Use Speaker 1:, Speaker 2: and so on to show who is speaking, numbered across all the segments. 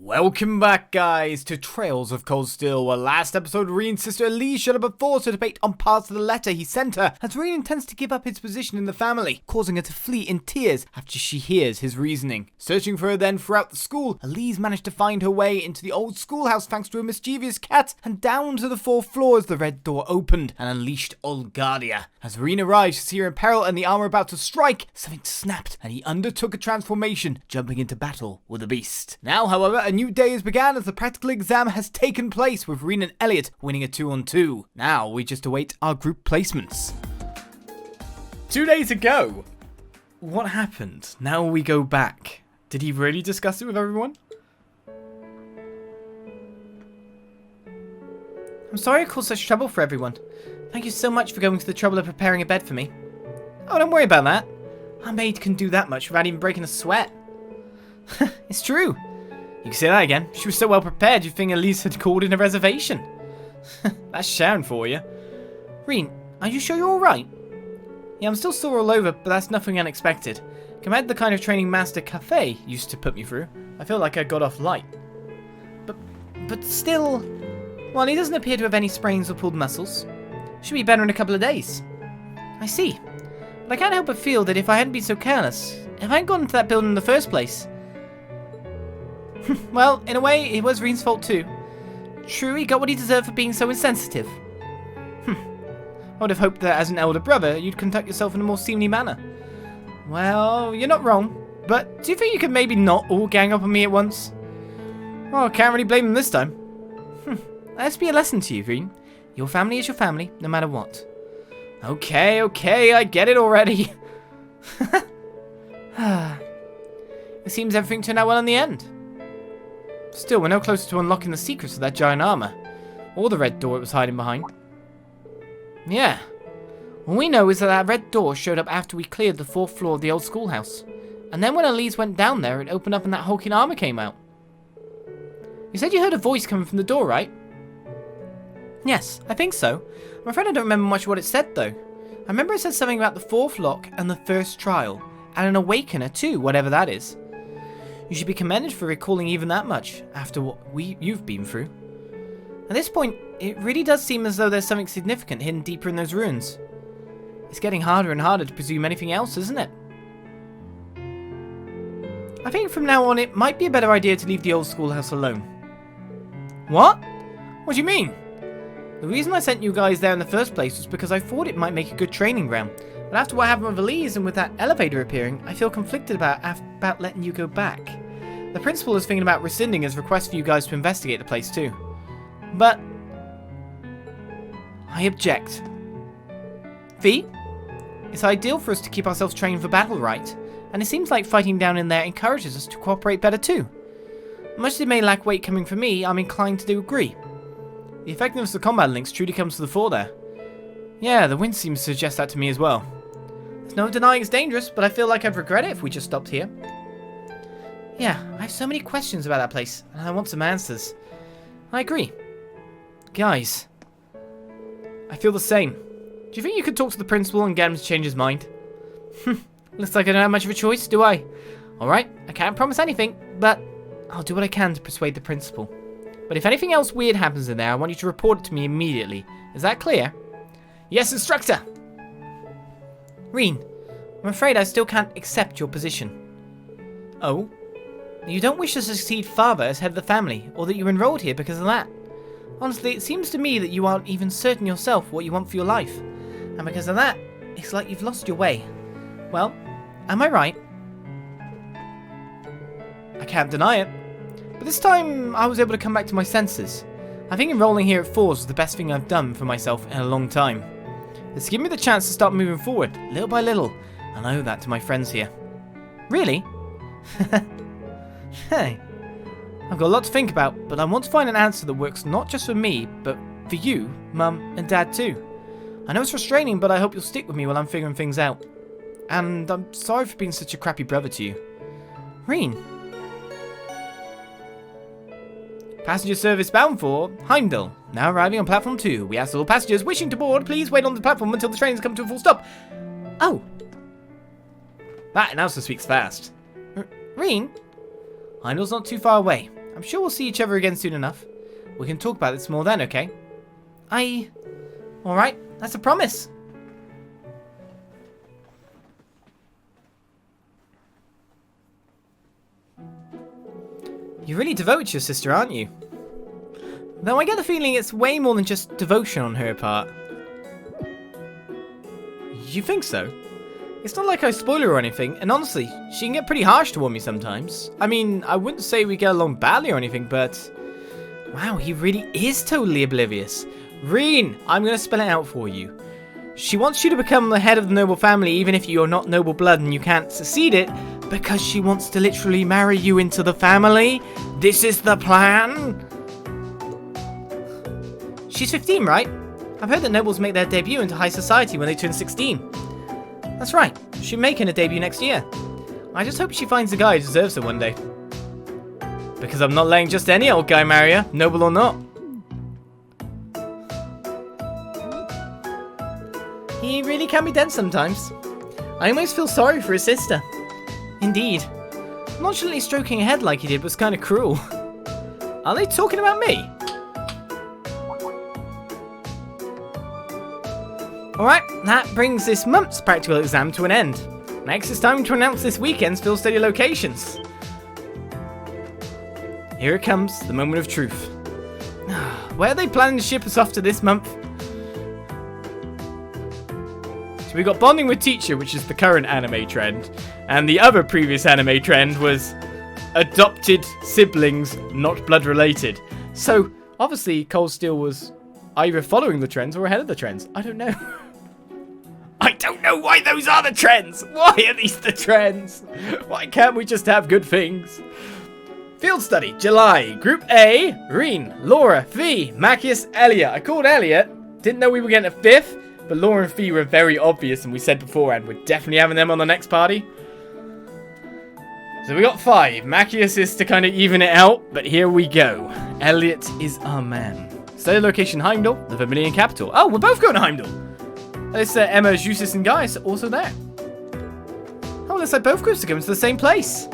Speaker 1: Welcome back, guys, to Trails of Cold Steel, where last episode Rean's sister Elise showed up at Thors to debate on parts of the letter he sent her, as Rean intends to give up his position in the family, causing her to flee in tears after she hears his reasoning. Searching for her then throughout the school, Elise managed to find her way into the old schoolhouse thanks to a mischievous cat, and down to the 4th floor as the red door opened and unleashed Olizandri. As Rean arrives to see her in peril and the armor about to strike, something snapped and he undertook a transformation, jumping into battle with the beast. Now, however, a new day has begun as the practical exam has taken place, with Rean and Elliot winning a 2-on-2. Now we just await our group placements. 2 days ago, what happened? Now we go back. Did he really discuss it with everyone? I'm sorry I caused such trouble for everyone. Thank you so much for going to the trouble of preparing a bed for me. Oh, don't worry about that. Our maid can do that much without even breaking a sweat. It's true. You can say that again. She was so well prepared you'd think Elise had called in a reservation. That's Sharon for you. Rean, are you sure you're alright? Yeah, I'm still sore all over, but that's nothing unexpected. Compared to the kind of training Master Cafe used to put me through, I feel like I got off light. But still... Well, he doesn't appear to have any sprains or pulled muscles. Should be better in a couple of days. I see. But I can't help but feel that if I hadn't been so careless, if I hadn't gone into that building in the first place... Well, in a way, it was Rean's fault too. True, he got what he deserved for being so insensitive. I would have hoped that as an elder brother, you'd conduct yourself in a more seemly manner. Well, you're not wrong. But do you think you could maybe not all gang up on me at once? Well, I can't really blame them this time. Let's be a lesson to you, Rean. Your family is your family, no matter what. Okay, I get it already. It seems everything turned out well in the end. Still, we're no closer to unlocking the secrets of that giant armor, or the red door it was hiding behind. Yeah. All we know is that that red door showed up after we cleared the 4th floor of the old schoolhouse. And then when Elise went down there, it opened up and that hulking armor came out. You said you heard a voice coming from the door, right? Yes, I think so. I'm afraid I don't remember much of what it said, though. I remember it said something about the 4th lock and the first trial, and an awakener too, whatever that is. You should be commended for recalling even that much, after what you've been through. At this point, it really does seem as though there's something significant hidden deeper in those ruins. It's getting harder and harder to presume anything else, isn't it? I think from now on it might be a better idea to leave the old schoolhouse alone. What? What do you mean? The reason I sent you guys there in the first place was because I thought it might make a good training ground. But after what happened with Elise and with that elevator appearing, I feel conflicted about letting you go back. The principal is thinking about rescinding his request for you guys to investigate the place too. But... I object. Fie? It's ideal for us to keep ourselves trained for battle, right? And it seems like fighting down in there encourages us to cooperate better too. Much as it may lack weight coming from me, I'm inclined to agree. The effectiveness of combat links truly comes to the fore there. Yeah, the wind seems to suggest that to me as well. There's no denying it's dangerous, but I feel like I'd regret it if we just stopped here. Yeah, I have so many questions about that place, and I want some answers. I agree. Guys, I feel the same. Do you think you could talk to the principal and get him to change his mind? Looks like I don't have much of a choice, do I? Alright, I can't promise anything, but I'll do what I can to persuade the principal. But if anything else weird happens in there, I want you to report it to me immediately. Is that clear? Yes, instructor! Rean, I'm afraid I still can't accept your position. Oh? You don't wish to succeed father as head of the family, or that you enrolled here because of that. Honestly, it seems to me that you aren't even certain yourself what you want for your life. And because of that, it's like you've lost your way. Well, am I right? I can't deny it. But this time, I was able to come back to my senses. I think enrolling here at Thors was the best thing I've done for myself in a long time. It's given me the chance to start moving forward, little by little, and I owe that to my friends here. Really? Hey, I've got a lot to think about, but I want to find an answer that works not just for me, but for you, Mum, and Dad too. I know it's frustrating, but I hope you'll stick with me while I'm figuring things out. And I'm sorry for being such a crappy brother to you. Rean. Passenger service bound for Heimdallr. Now arriving on platform 2. We ask all passengers wishing to board, please wait on the platform until the train has come to a full stop. Oh. That announcer speaks fast. Rean? Heimdallr's not too far away. I'm sure we'll see each other again soon enough. We can talk about this more then, okay? Alright, that's a promise. You're really devoted to your sister, aren't you? Though I get the feeling it's way more than just devotion on her part. You think so? It's not like I spoil her or anything, and honestly, she can get pretty harsh toward me sometimes. I mean, I wouldn't say we get along badly or anything, but... Wow, he really is totally oblivious. Rean, I'm gonna spell it out for you. She wants you to become the head of the noble family even if you're not noble blood and you can't succeed it, because she wants to literally marry you into the family. This is the plan. She's 15, right? I've heard that nobles make their debut into high society when they turn 16. That's right, she's making a debut next year. I just hope she finds a guy who deserves her one day. Because I'm not letting just any old guy marry her, noble or not. He really can be dense sometimes. I almost feel sorry for his sister. Indeed. Nonchalantly stroking her head like he did was kind of cruel. Are they talking about me? Alright, that brings this month's practical exam to an end. Next, it's time to announce this weekend's field study locations. Here it comes, the moment of truth. Where are they planning to ship us off to this month? So we got bonding with teacher, which is the current anime trend. And the other previous anime trend was adopted siblings, not blood related. So, obviously, Cold Steel was either following the trends or ahead of the trends. I don't know. I don't know why those are the trends. Why are these the trends? Why can't we just have good things? Field study, July. Group A, Rean, Laura, Fie, Macias, Elliot. I called Elliot. Didn't know we were getting a fifth, but Laura and Fie were very obvious, and we said beforehand we're definitely having them on the next party. So we got 5. Macias is to kind of even it out, but here we go. Elliot is our man. Study location Heimdallr, the Vermilion capital. Oh, we're both going to Heimdallr. This Emma, Justus, and Gaius are also there. Oh, looks like both groups are going to the same place.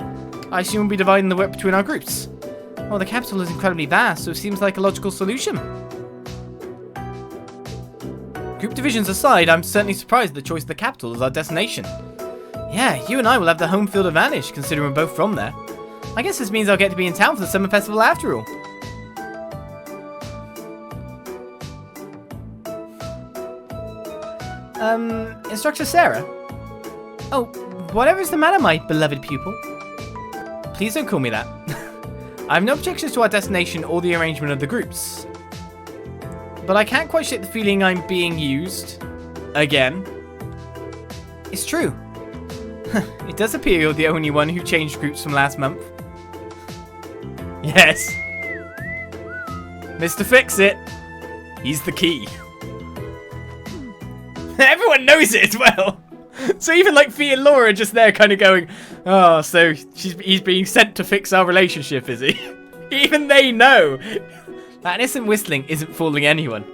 Speaker 1: I assume we'll be dividing the work between our groups. Well, the capital is incredibly vast, so it seems like a logical solution. Group divisions aside, I'm certainly surprised at the choice of the capital as our destination. Yeah, you and I will have the home field advantage, considering we're both from there. I guess this means I'll get to be in town for the summer festival after all. Instructor Sarah? Oh, whatever's the matter, my beloved pupil? Please don't call me that. I have no objections to our destination or the arrangement of the groups. But I can't quite shake the feeling I'm being used. Again. It's true. It does appear you're the only one who changed groups from last month. Yes. Mr. Fix-It. He's the key. Everyone knows it as well. So even like Fie and Laura are just there kind of going, oh, so he's being sent to fix our relationship, is he? Even they know. That innocent whistling isn't fooling anyone.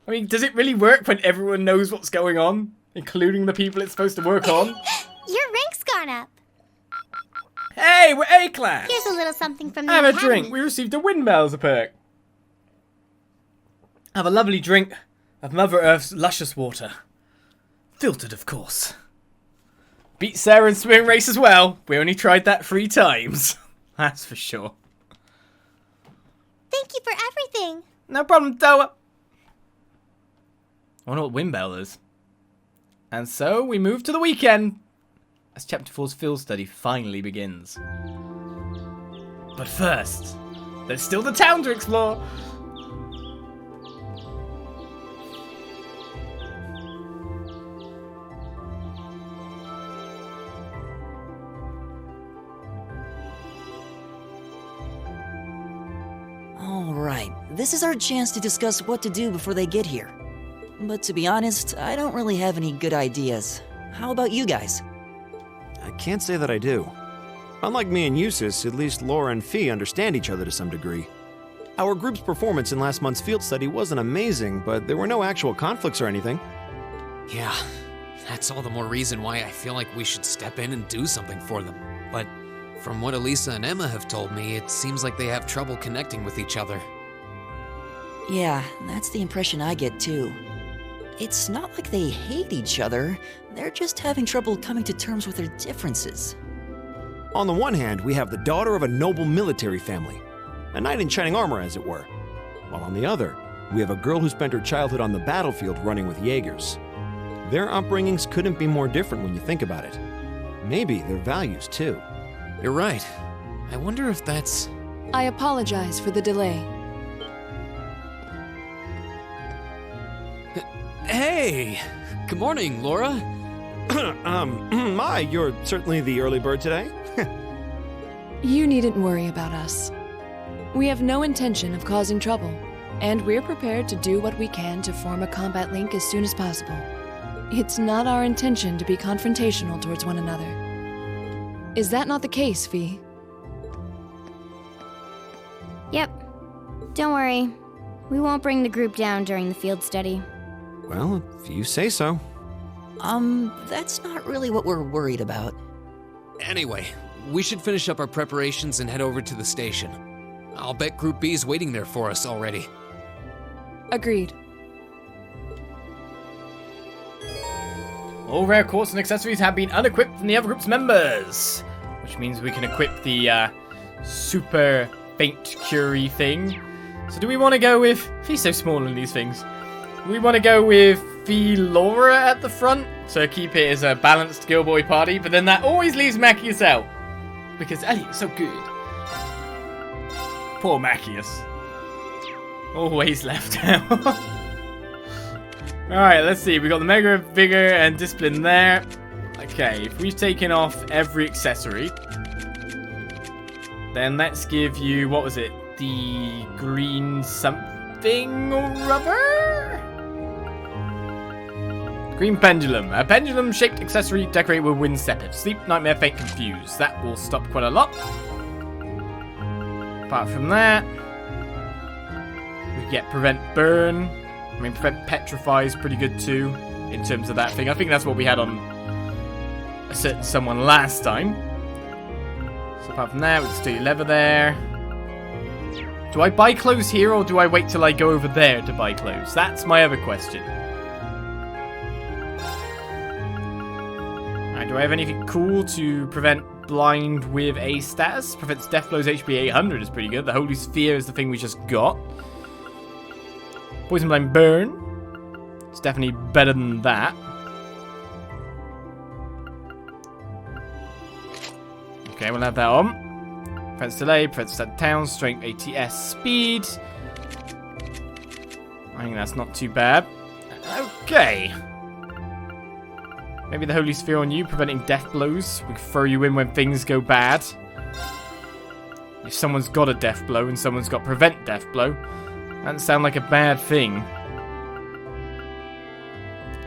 Speaker 1: I mean, does it really work when everyone knows what's going on? Including the people it's supposed to work on?
Speaker 2: Your rank's gone up.
Speaker 1: Hey, we're A-class.
Speaker 2: Here's a little something from the
Speaker 1: Have a
Speaker 2: academy.
Speaker 1: drink. We received a windmill as a perk. Have a lovely drink of Mother Earth's luscious water. Filtered, of course. Beat Sarah in swimming race as well. We only tried that 3 times. That's for sure.
Speaker 2: Thank you for everything.
Speaker 1: No problem, Doa. I wonder what Windbell is. And so we move to the weekend as Chapter 4's field study finally begins. But first, there's still the town to explore.
Speaker 3: Alright, this is our chance to discuss what to do before they get here. But to be honest, I don't really have any good ideas. How about you guys?
Speaker 4: I can't say that I do. Unlike me and Eustace, at least Laura and Fie understand each other to some degree. Our group's performance in last month's field study wasn't amazing, but there were no actual conflicts or anything.
Speaker 5: Yeah, that's all the more reason why I feel like we should step in and do something for them. But From what Elisa and Emma have told me, it seems like they have trouble connecting with each other.
Speaker 3: Yeah, that's the impression I get too. It's not like they hate each other, they're just having trouble coming to terms with their differences.
Speaker 4: On the one hand, we have the daughter of a noble military family, a knight in shining armor as it were. While on the other, we have a girl who spent her childhood on the battlefield running with Jaegers. Their upbringings couldn't be more different when you think about it. Maybe their values too.
Speaker 5: You're right. I wonder if that's...
Speaker 6: I apologize for the delay.
Speaker 5: Hey! Good morning, Laura.
Speaker 4: You're certainly the early bird today.
Speaker 6: You needn't worry about us. We have no intention of causing trouble, and we're prepared to do what we can to form a combat link as soon as possible. It's not our intention to be confrontational towards one another. Is that not the case, Fie?
Speaker 2: Yep. Don't worry. We won't bring the group down during the field study.
Speaker 4: Well, if you say so.
Speaker 3: That's not really what we're worried about.
Speaker 5: Anyway, we should finish up our preparations and head over to the station. I'll bet Group B is waiting there for us already.
Speaker 6: Agreed.
Speaker 1: All rare quartz and accessories have been unequipped from the other group's members, which means we can equip the super faint curie thing. So do we want to go with... He's so small in these things. Do we want to go with Laura at the front? So keep it as a balanced girl boy party, but then that always leaves Machias out. Because Elliot's so good. Poor Machias. Always left out. Alright, let's see. We got the Mega Vigor and Discipline there. Okay, if we've taken off every accessory, then let's give you, what was it? The green something rubber? Green Pendulum. A pendulum-shaped accessory decorated with wind scepter. Sleep, Nightmare, Faint, Confuse. That will stop quite a lot. Apart from that, we get Prevent Burn. I mean, Prevent Petrify is pretty good too, in terms of that thing. I think that's what we had on a certain someone last time. So apart from that, we can still leather there. Do I buy clothes here, or do I wait till I go over there to buy clothes? That's my other question. Alright, do I have anything cool to prevent blind with a status? Prevents death blows HP 800 is pretty good. The Holy Sphere is the thing we just got. Poison Blind Burn. It's definitely better than that. Okay, we'll have that on. Prevents delay, prevents set down, strength ATS, speed. I think that's not too bad. Okay. Maybe the Holy Sphere on you, preventing death blows. We can throw you in when things go bad. If someone's got a death blow and someone's got prevent death blow, that doesn't sound like a bad thing.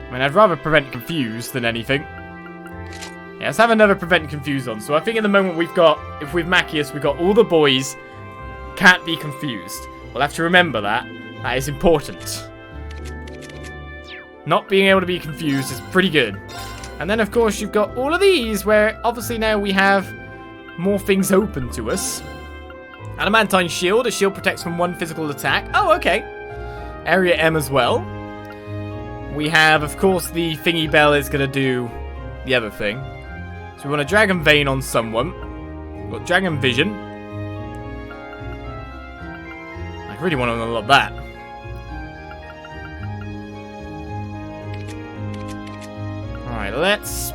Speaker 1: I mean, I'd rather prevent confuse than anything. Yeah, let's have another prevent confuse on. So I think at the moment we've got, if with Machias, we've got all the boys can't be confused. We'll have to remember that. That is important. Not being able to be confused is pretty good. And then, of course, you've got all of these where, obviously, now we have more things open to us. Adamantine Shield. A shield protects from one physical attack. Oh, okay. Area M as well. We have, of course, the Thingy Bell is going to do the other thing. So we want a Dragon Vein on someone. We've got Dragon Vision. I really want to unlock that. Alright, let's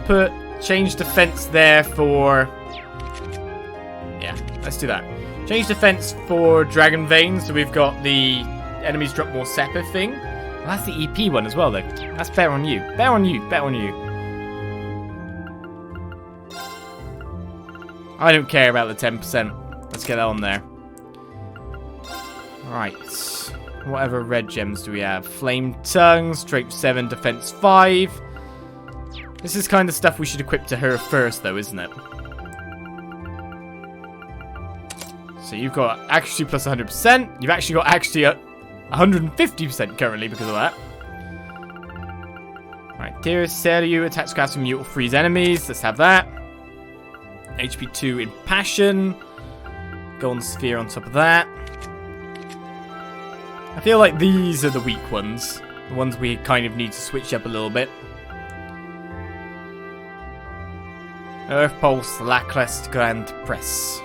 Speaker 1: change defense there for... Yeah, let's do that. Change defense for Dragon Vein, so we've got the enemies drop more Sepper thing. Well, that's the EP one as well, though. That's better on you. Better on you. Better on you. I don't care about the 10%. Let's get that on there. Alright. Whatever red gems do we have? Flame Tongue, Strength 7, Defense 5. This is kind of stuff we should equip to her first, though, isn't it? So you've got accuracy plus 100%. You've actually got accuracy at 150% currently because of that. Alright, Tear Seru attacks grass and mute will freeze enemies. Let's have that. HP 2 in Passion. Golden Sphere on top of that. I feel like these are the weak ones. The ones we kind of need to switch up a little bit. Earth Pulse, Lackluster, Grand Press.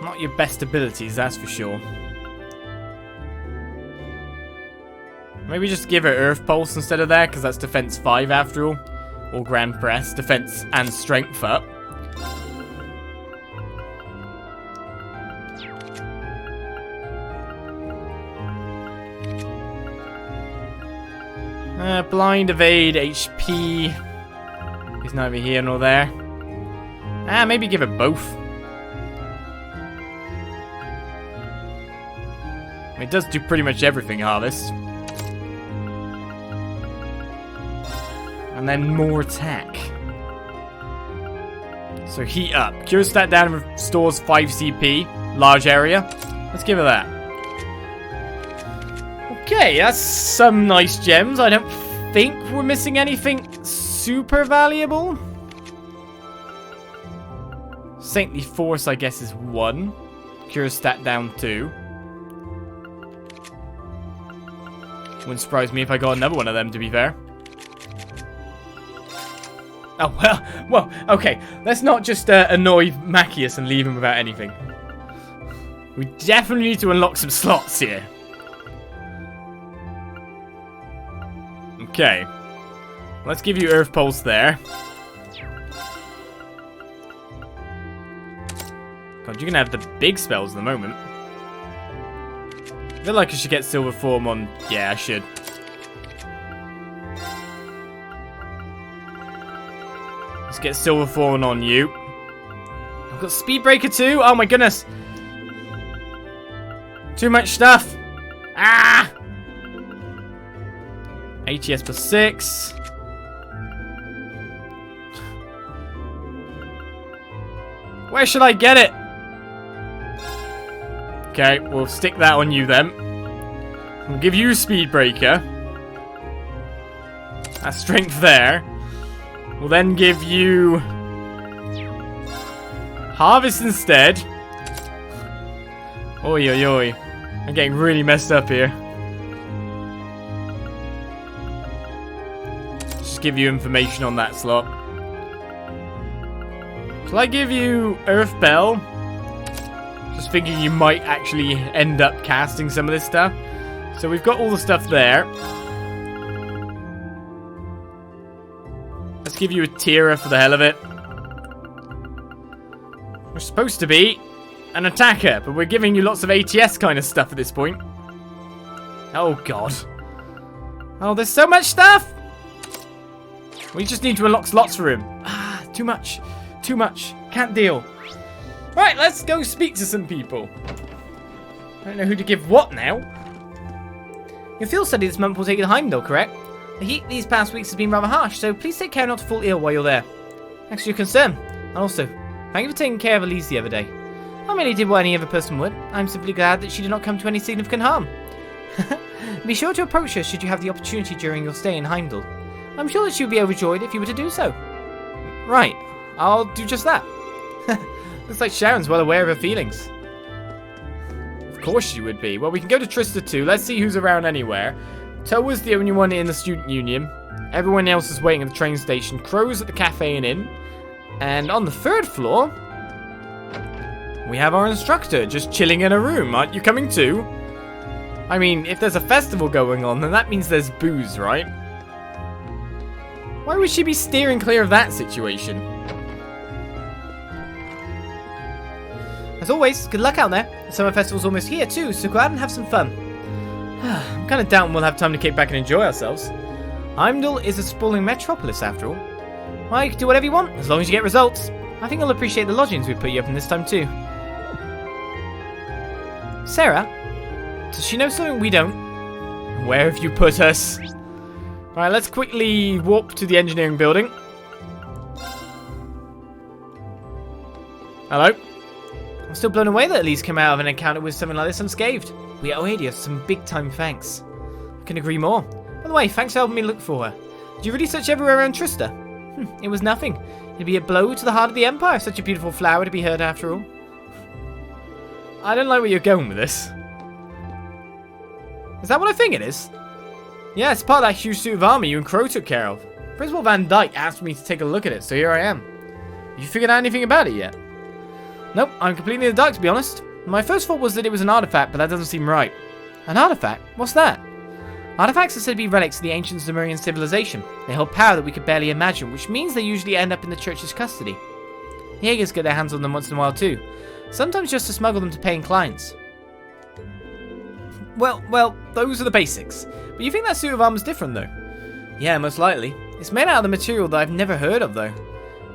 Speaker 1: Not your best abilities, that's for sure. Maybe just give her Earth Pulse instead of that, because that's Defense 5 after all. Or Grand Press, Defense and Strength up. Blind, Evade, HP. He's neither here nor there. Maybe give it both. It does do pretty much everything, Harvest. And then more attack. So heat up. Cure stat down and restores 5 CP. Large area. Let's give it that. Okay, that's some nice gems. I don't think we're missing anything super valuable. Saintly Force, I guess, is 1. Cure stat down 2. Wouldn't surprise me if I got another one of them, to be fair. Oh, well, okay. Let's not just annoy Machias and leave him without anything. We definitely need to unlock some slots here. Okay. Let's give you Earth Pulse there. God, you can have the big spells at the moment. I feel like I should get Silver Form on... Yeah, I should. Let's get Silver Form on you. I've got Speed Breaker too. Oh my goodness. Too much stuff. Ah! ATS plus 6. Where should I get it? Okay, we'll stick that on you then. We'll give you Speed Breaker. That's Strength there. We'll then give you Harvest instead. Oi, oi, oi. I'm getting really messed up here. Just give you information on that slot. Shall I give you Earth Bell? Just thinking you might actually end up casting some of this stuff. So we've got all the stuff there. Let's give you a Tira for the hell of it. We're supposed to be an attacker, but we're giving you lots of ATS kind of stuff at this point. Oh god. Oh, there's so much stuff! We just need to unlock slots for him. Ah, too much. Too much. Can't deal. Right, let's go speak to some people. I don't know who to give what now. Your field study this month will take you to Heimdallr, correct? The heat these past weeks has been rather harsh, so please take care not to fall ill while you're there. Thanks for your concern. And also, thank you for taking care of Elise the other day. I merely did what any other person would. I'm simply glad that she did not come to any significant harm. Be sure to approach her should you have the opportunity during your stay in Heimdallr. I'm sure that she would be overjoyed if you were to do so. Right, I'll do just that. Looks like Sharon's well aware of her feelings. Of course she would be. Well, we can go to Trista too. Let's see who's around anywhere. Towa's the only one in the student union. Everyone else is waiting at the train station. Crow's at the cafe and inn. And on the 3rd floor, we have our instructor just chilling in a room. Aren't you coming too? I mean, if there's a festival going on, then that means there's booze, right? Why would she be steering clear of that situation? As always, good luck out there. The summer festival's almost here too, so go out and have some fun. I'm kind of doubting we'll have time to kick back and enjoy ourselves. Heimdallr is a sprawling metropolis after all. Well, you can do whatever you want, as long as you get results. I think I'll appreciate the lodgings we put you up in this time too. Sarah? Does she know something we don't? Where have you put us? Alright, let's quickly warp to the engineering building. Hello? I'm still blown away that Elise came out of an encounter with something like this unscathed. We owe Adia some big time thanks. I can agree more. By the way, thanks for helping me look for her. Did you really search everywhere around Trista? It was nothing. It'd be a blow to the heart of the Empire, such a beautiful flower to be heard after all. I don't like where you're going with this. Is that what I think it is? Yeah, it's part of that huge suit of armor you and Crow took care of. Principal Van Dyke asked me to take a look at it, so here I am. Have you figured out anything about it yet? Nope, I'm completely in the dark, to be honest. My first thought was that it was an artifact, but that doesn't seem right. An artifact? What's that? Artifacts are said to be relics of the ancient Zemurian civilization. They hold power that we could barely imagine, which means they usually end up in the church's custody. The Jaegers get their hands on them once in a while too, sometimes just to smuggle them to paying clients. Well, those are the basics. But you think that suit of armor's different though? Yeah, most likely. It's made out of the material that I've never heard of though.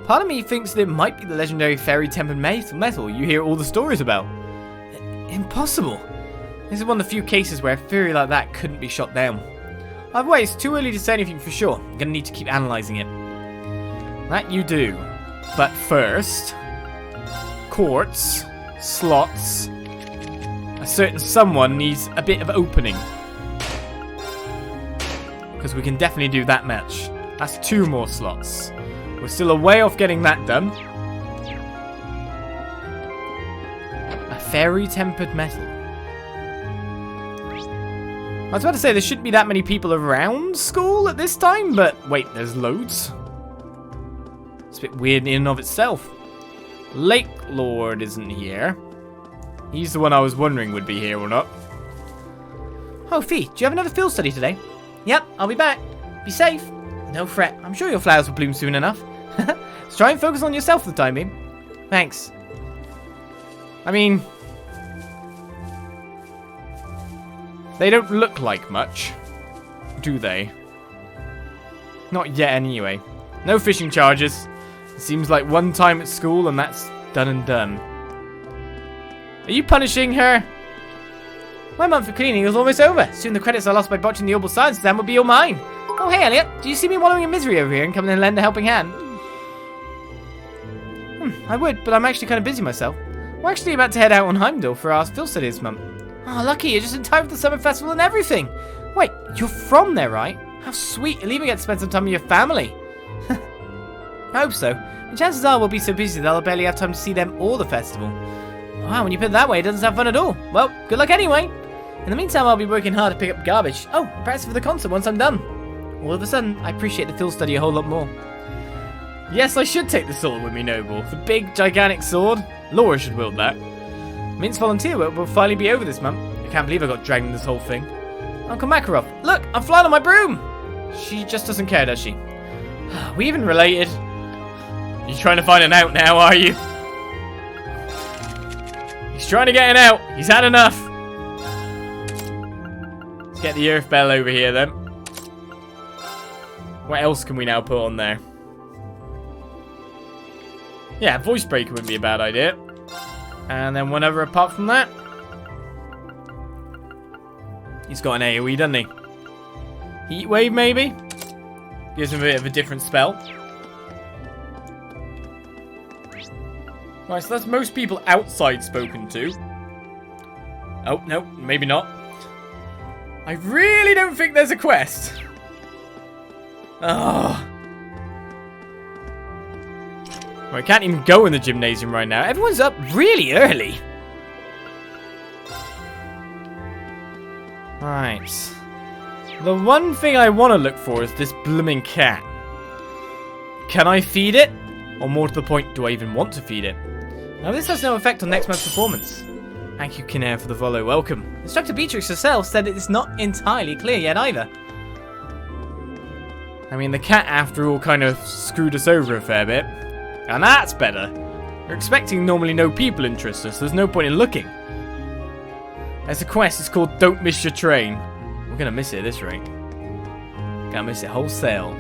Speaker 1: Part of me thinks that it might be the legendary fairy tempered metal you hear all the stories about. Impossible. This is one of the few cases where a theory like that couldn't be shot down. Either way, it's too early to say anything for sure. I'm gonna need to keep analysing it. That you do. But first... quartz. Slots. A certain someone needs a bit of opening. Because we can definitely do that much. That's 2 more slots. We're still a way off getting that done. A fairy tempered metal. I was about to say there shouldn't be that many people around school at this time, but wait, there's loads. It's a bit weird in and of itself. Lake Lord isn't here. He's the one I was wondering would be here or not. Oh, Fie, do you have another field study today? Yep, I'll be back. Be safe. No fret, I'm sure your flowers will bloom soon enough. Just try and focus on yourself for the time being. Thanks. I mean... they don't look like much, do they? Not yet, anyway. No fishing charges. It seems like one time at school and that's done and done. Are you punishing her? My month for cleaning is almost over. Soon the credits I lost by botching the Orbital Science exam will be all mine. Oh, hey, Elliot. Do you see me wallowing in misery over here and come and lend a helping hand? I would, but I'm actually kind of busy myself. We're actually about to head out on Heimdallr for our field study this month. Oh, lucky, you're just in time for the summer festival and everything. Wait, you're from there, right? How sweet. You'll even get to spend some time with your family. I hope so. And chances are we'll be so busy that I'll barely have time to see them or the festival. Wow, when you put it that way, it doesn't sound fun at all. Well, good luck anyway. In the meantime, I'll be working hard to pick up garbage. Oh, practice for the concert once I'm done. All of a sudden, I appreciate the field study a whole lot more. Yes, I should take the sword with me, Noble. The big, gigantic sword. Laura should wield that. Mint's volunteer work will finally be over this month. I can't believe I got dragged in this whole thing. Uncle Makarov, look, I'm flying on my broom! She just doesn't care, does she? Are we even related? You trying to find an out now, are you? He's trying to get an out. He's had enough. Let's get the Earth Bell over here, then. What else can we now put on there? Yeah, voice breaker would be a bad idea. And then one other apart from that. He's got an AoE, doesn't he? Heat wave, maybe? Gives him a bit of a different spell. Right, so that's most people outside spoken to. Oh, no, maybe not. I really don't think there's a quest. Oh. Well, I can't even go in the gymnasium right now. Everyone's up really early. Right. The one thing I want to look for is this blooming cat. Can I feed it? Or more to the point, do I even want to feed it? Now this has no effect on next month's performance. Thank you, Kinnair, for the follow. Welcome. Instructor Beatrix herself said it's not entirely clear yet either. I mean, the cat, after all, kind of screwed us over a fair bit. And that's better. We're expecting normally no people in Trista, so there's no point in looking. There's a quest, it's called Don't Miss Your Train. We're gonna miss it at this rate. Gonna miss it wholesale.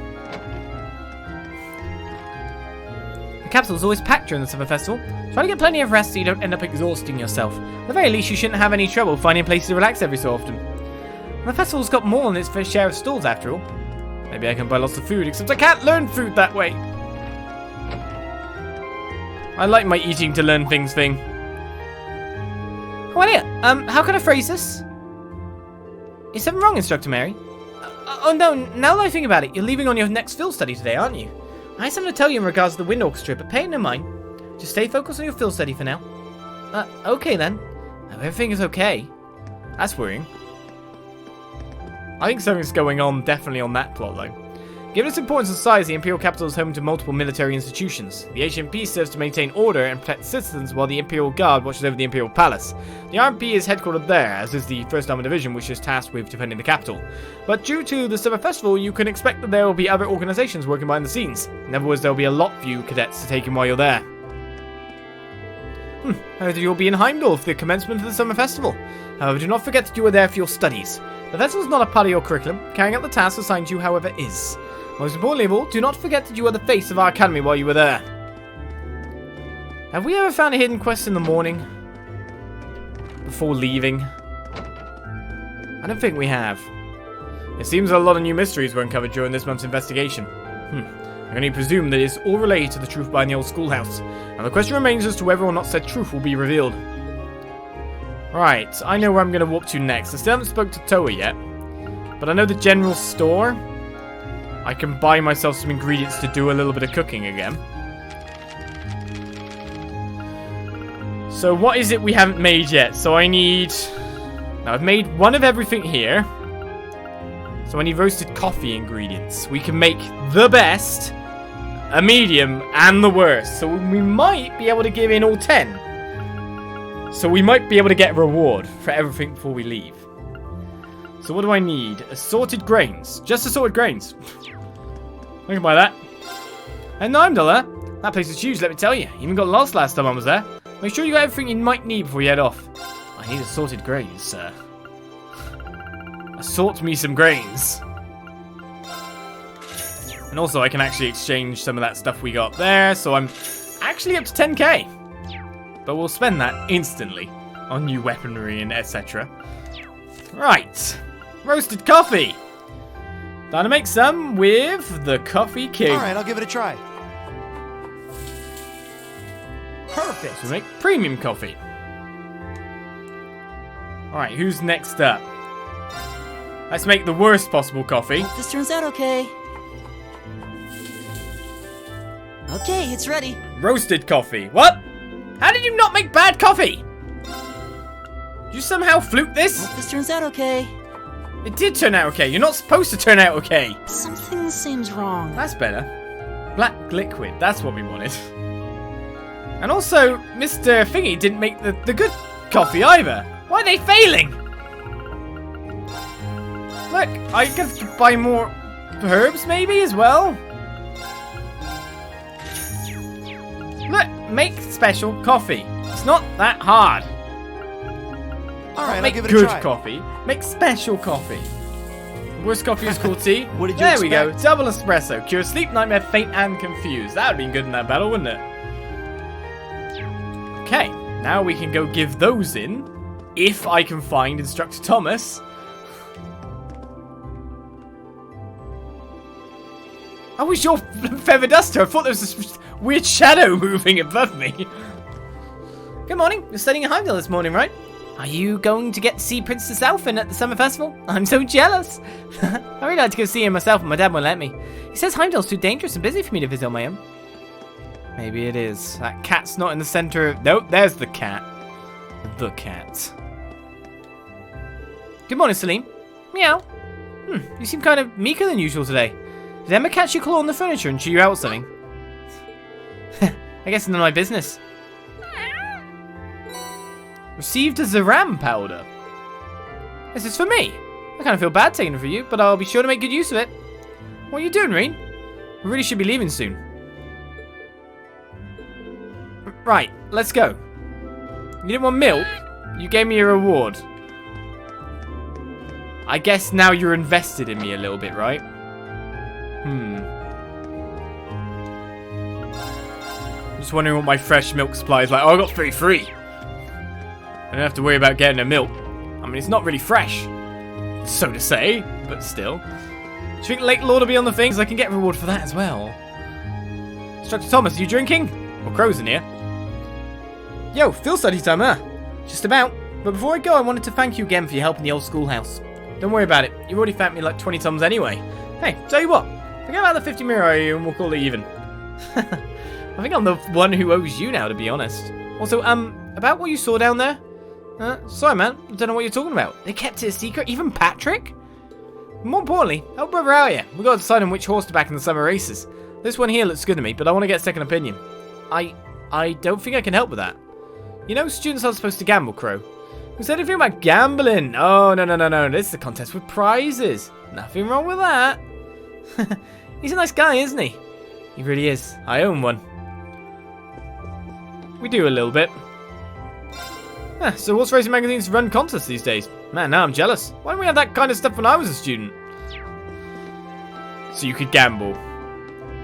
Speaker 1: The capital's always packed during the summer festival. Try to get plenty of rest so you don't end up exhausting yourself. At the very least, you shouldn't have any trouble finding places to relax every so often. And the festival's got more than its fair share of stalls after all. Maybe I can buy lots of food, except I can't learn food that way. I like my eating to learn things thing. Oh, Elliot, how can I phrase this? Is something wrong, Instructor Mary? Oh no, now that I think about it, you're leaving on your next field study today, aren't you? I have something to tell you in regards to the wind orchestra, but pay it no mind. Just stay focused on your field study for now. Okay then. If everything is okay. That's worrying. I think something's going on, definitely on that plot though. Given its importance in size, the Imperial capital is home to multiple military institutions. The HMP serves to maintain order and protect citizens, while the Imperial Guard watches over the Imperial Palace. The RMP is headquartered there, as is the 1st Armored Division, which is tasked with defending the capital. But due to the Summer Festival, you can expect that there will be other organizations working behind the scenes. In other words, there will be a lot for you cadets to take in while you're there. I heard that you'll be in Heimdallr for the commencement of the Summer Festival. However, do not forget that you are there for your studies. The festival is not a part of your curriculum. Carrying out the tasks assigned to you, however, is. Most importantly of all, do not forget that you are the face of our academy while you were there. Have we ever found a hidden quest in the morning? Before leaving? I don't think we have. It seems a lot of new mysteries were uncovered during this month's investigation. I can only presume that it's all related to the truth behind the old schoolhouse. And the question remains as to whether or not said truth will be revealed. Right, I know where I'm going to walk to next. I still haven't spoke to Toa yet. But I know the general store. I can buy myself some ingredients to do a little bit of cooking again. So what is it we haven't made yet? So I need... Now I've made one of everything here. So I need roasted coffee ingredients. We can make the best, a medium, and the worst. So we might be able to give in all 10. So we might be able to get a reward for everything before we leave. So what do I need? Assorted grains. Just assorted grains. I can buy that. And Heimdallr, that place is huge, let me tell you. Even got lost last time I was there. Make sure you got everything you might need before you head off. I need assorted grains, sir. Assort me some grains. And also I can actually exchange some of that stuff we got there, so I'm actually up to 10k. But we'll spend that instantly on new weaponry and etc. Right. Roasted coffee. Time to make some with the Coffee King.
Speaker 4: Alright, I'll give it a try.
Speaker 1: Perfect. So we make premium coffee. Alright, who's next up? Let's make the worst possible coffee.
Speaker 3: Hope this turns out okay. Okay, it's ready.
Speaker 1: Roasted coffee. What? How did you not make bad coffee? Did you somehow fluke this?
Speaker 3: Hope this turns out okay.
Speaker 1: It did turn out okay. You're not supposed to turn out okay.
Speaker 3: Something seems wrong.
Speaker 1: That's better. Black liquid. That's what we wanted. And also, Mr. Thingy didn't make the good coffee either. Why are they failing? Look, I could buy more herbs maybe as well. Look, make special coffee. It's not that hard.
Speaker 4: Alright, I'll
Speaker 1: Make
Speaker 4: give it a
Speaker 1: good
Speaker 4: try.
Speaker 1: coffee. Make special coffee. Worst coffee is called tea.
Speaker 4: What did you
Speaker 1: There we go.
Speaker 4: expect?
Speaker 1: Double espresso. Cure sleep, nightmare, faint, and confused. That would have been good in that battle, wouldn't it? Okay. Now we can go give those in. If I can find Instructor Thomas. I was your feather duster. I thought there was this weird shadow moving above me. Good morning. You're studying at Heimdallr this morning, right? Are you going to get to see Princess Elfin at the summer festival? I'm so jealous. I'd really like to go see her myself, but my dad won't let me. He says Heimdallr's too dangerous and busy for me to visit on my own. Maybe it is. That cat's not in the center of... Nope, there's the cat. The cat. Good morning, Salim. Meow. You seem kind of meeker than usual today. Did Emma catch your claw on the furniture and chew you out or something? I guess none of my business. Received a Zaram powder. This is for me. I kind of feel bad taking it for you, but I'll be sure to make good use of it. What are you doing, Rean? We really should be leaving soon. Right, let's go. You didn't want milk? You gave me a reward. I guess now you're invested in me a little bit, right? Just wondering what my fresh milk supply is like. Oh, I got 3 free. I don't have to worry about getting a milk. I mean, it's not really fresh, so to say, but still. Do you think Lake Lord will be on the things? I can get a reward for that as well. Instructor Thomas, are you drinking? Well, Crow's in here. Yo, field study time, huh? Just about. But before I go, I wanted to thank you again for your help in the old schoolhouse. Don't worry about it. You've already thanked me like 20 times anyway. Hey, tell you what. Forget about the 50 mirror and we'll call it even. I think I'm the one who owes you now, to be honest. Also, about what you saw down there? Sorry, man. I don't know what you're talking about. They kept it a secret? Even Patrick? More importantly, help brother out here. We gotta decide on which horse to back in the summer races. This one here looks good to me, but I want to get a second opinion. I don't think I can help with that. You know, students aren't supposed to gamble, Crow. Who said anything about gambling? Oh, no. This is a contest with prizes. Nothing wrong with that. He's a nice guy, isn't he? He really is. I own one. We do a little bit. So horse racing magazines run contests these days. Man, now I'm jealous. Why didn't we have that kind of stuff when I was a student? So you could gamble.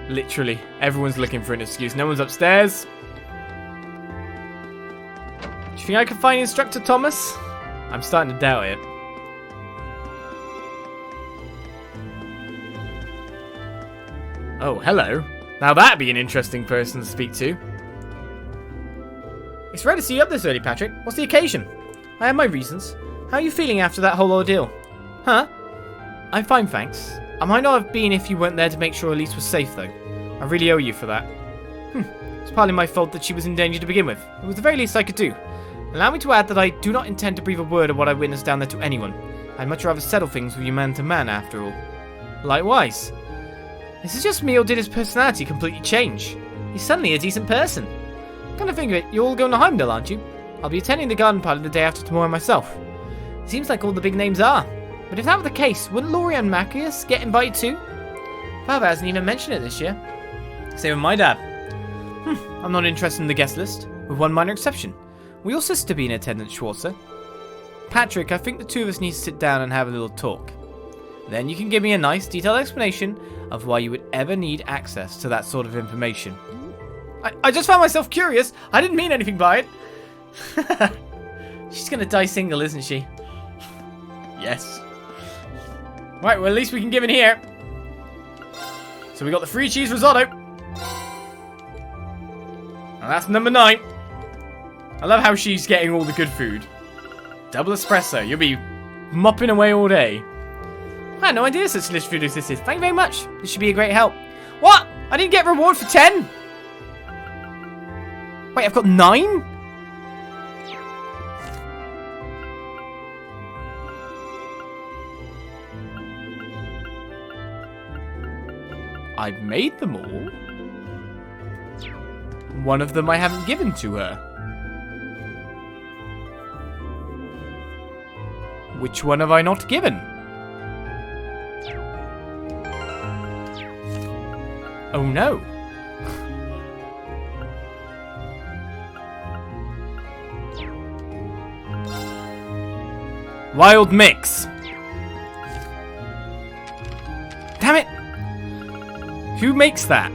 Speaker 1: Literally. Everyone's looking for an excuse. No one's upstairs. Do you think I can find Instructor Thomas? I'm starting to doubt it. Oh, hello. Now that'd be an interesting person to speak to. It's rare to see you up this early, Patrick. What's the occasion? I have my reasons. How are you feeling after that whole ordeal? Huh? I'm fine, thanks. I might not have been if you weren't there to make sure Elise was safe, though. I really owe you for that. It's partly my fault that she was in danger to begin with. It was the very least I could do. Allow me to add that I do not intend to breathe a word of what I witnessed down there to anyone. I'd much rather settle things with you man to man, after all. Likewise. Is this just me, or did his personality completely change? He's suddenly a decent person. Come to think of it, you're all going to Heimdallr, aren't you? I'll be attending the garden party the day after tomorrow myself. It seems like all the big names are. But if that were the case, wouldn't Laura and Macias get invited too? Father hasn't even mentioned it this year. Same with my dad. I'm not interested in the guest list, with one minor exception. Will your sister be in attendance, Schwarzer? Patrick, I think the two of us need to sit down and have a little talk. Then you can give me a nice, detailed explanation of why you would ever need access to that sort of information. I just found myself curious. I didn't mean anything by it. She's gonna die single, isn't she? Yes. Right, well at least we can give in here. So we got the free cheese risotto. And that's number 9. I love how she's getting all the good food. Double espresso. You'll be mopping away all day. I had no idea such delicious food existed. Thank you very much. This should be a great help. What? I didn't get reward for 10? Wait, I've got 9? I've made them all. One of them I haven't given to her. Which one have I not given? Oh no. Wild mix. Damn it. Who makes that?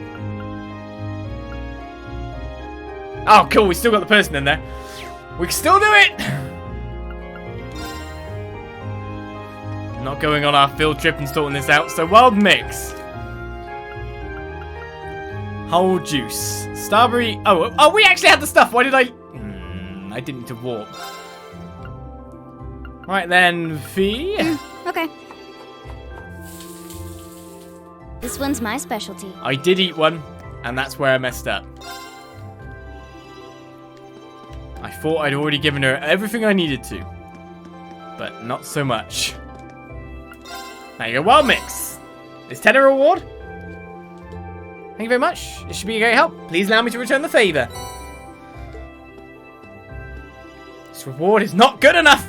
Speaker 1: Oh, cool. We still got the person in there. We can still do it. Not going on our field trip and sorting this out. So wild mix. Whole juice. Starberry. Oh, we actually had the stuff. Why did I didn't need to warp. Right then, Fie.
Speaker 2: Okay. This one's my specialty.
Speaker 1: I did eat one, and that's where I messed up. I thought I'd already given her everything I needed to, but not so much. There you go, wild mix. Is 10 a reward? Thank you very much. This should be a great help. Please allow me to return the favor. This reward is not good enough.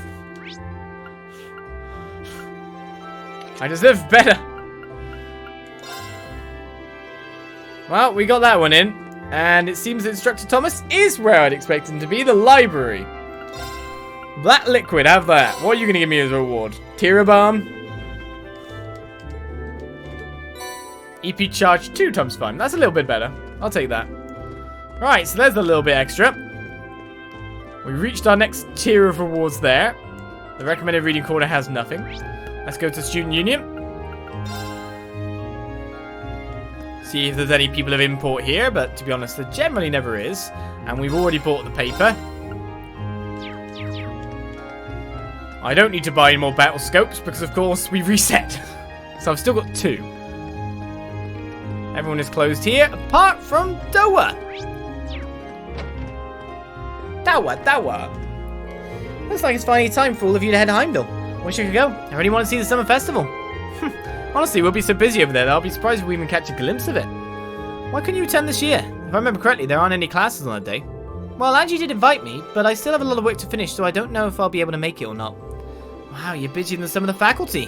Speaker 1: I deserve better. Well, we got that one in. And it seems that Instructor Thomas is where I'd expect him to be, the library. Black liquid, have that. What are you going to give me as a reward? Tira Balm. EP charge 2 times fun. That's a little bit better. I'll take that. Right, so there's a little bit extra. We reached our next tier of rewards there. The recommended reading corner has nothing. Let's go to Student Union. See if there's any people of import here, but to be honest, there generally never is. And we've already bought the paper. I don't need to buy any more battle scopes because, of course, we reset. So I've still got 2. Everyone is closed here, apart from Doa. Doa. Looks like it's finally time for all of you to head to Heimdallr. Wish I could go. I really want to see the summer festival. Honestly, we'll be so busy over there that I'll be surprised if we even catch a glimpse of it. Why couldn't you attend this year? If I remember correctly, there aren't any classes on that day. Well, Angie did invite me, but I still have a lot of work to finish, so I don't know if I'll be able to make it or not. Wow, you're busier than some of the faculty.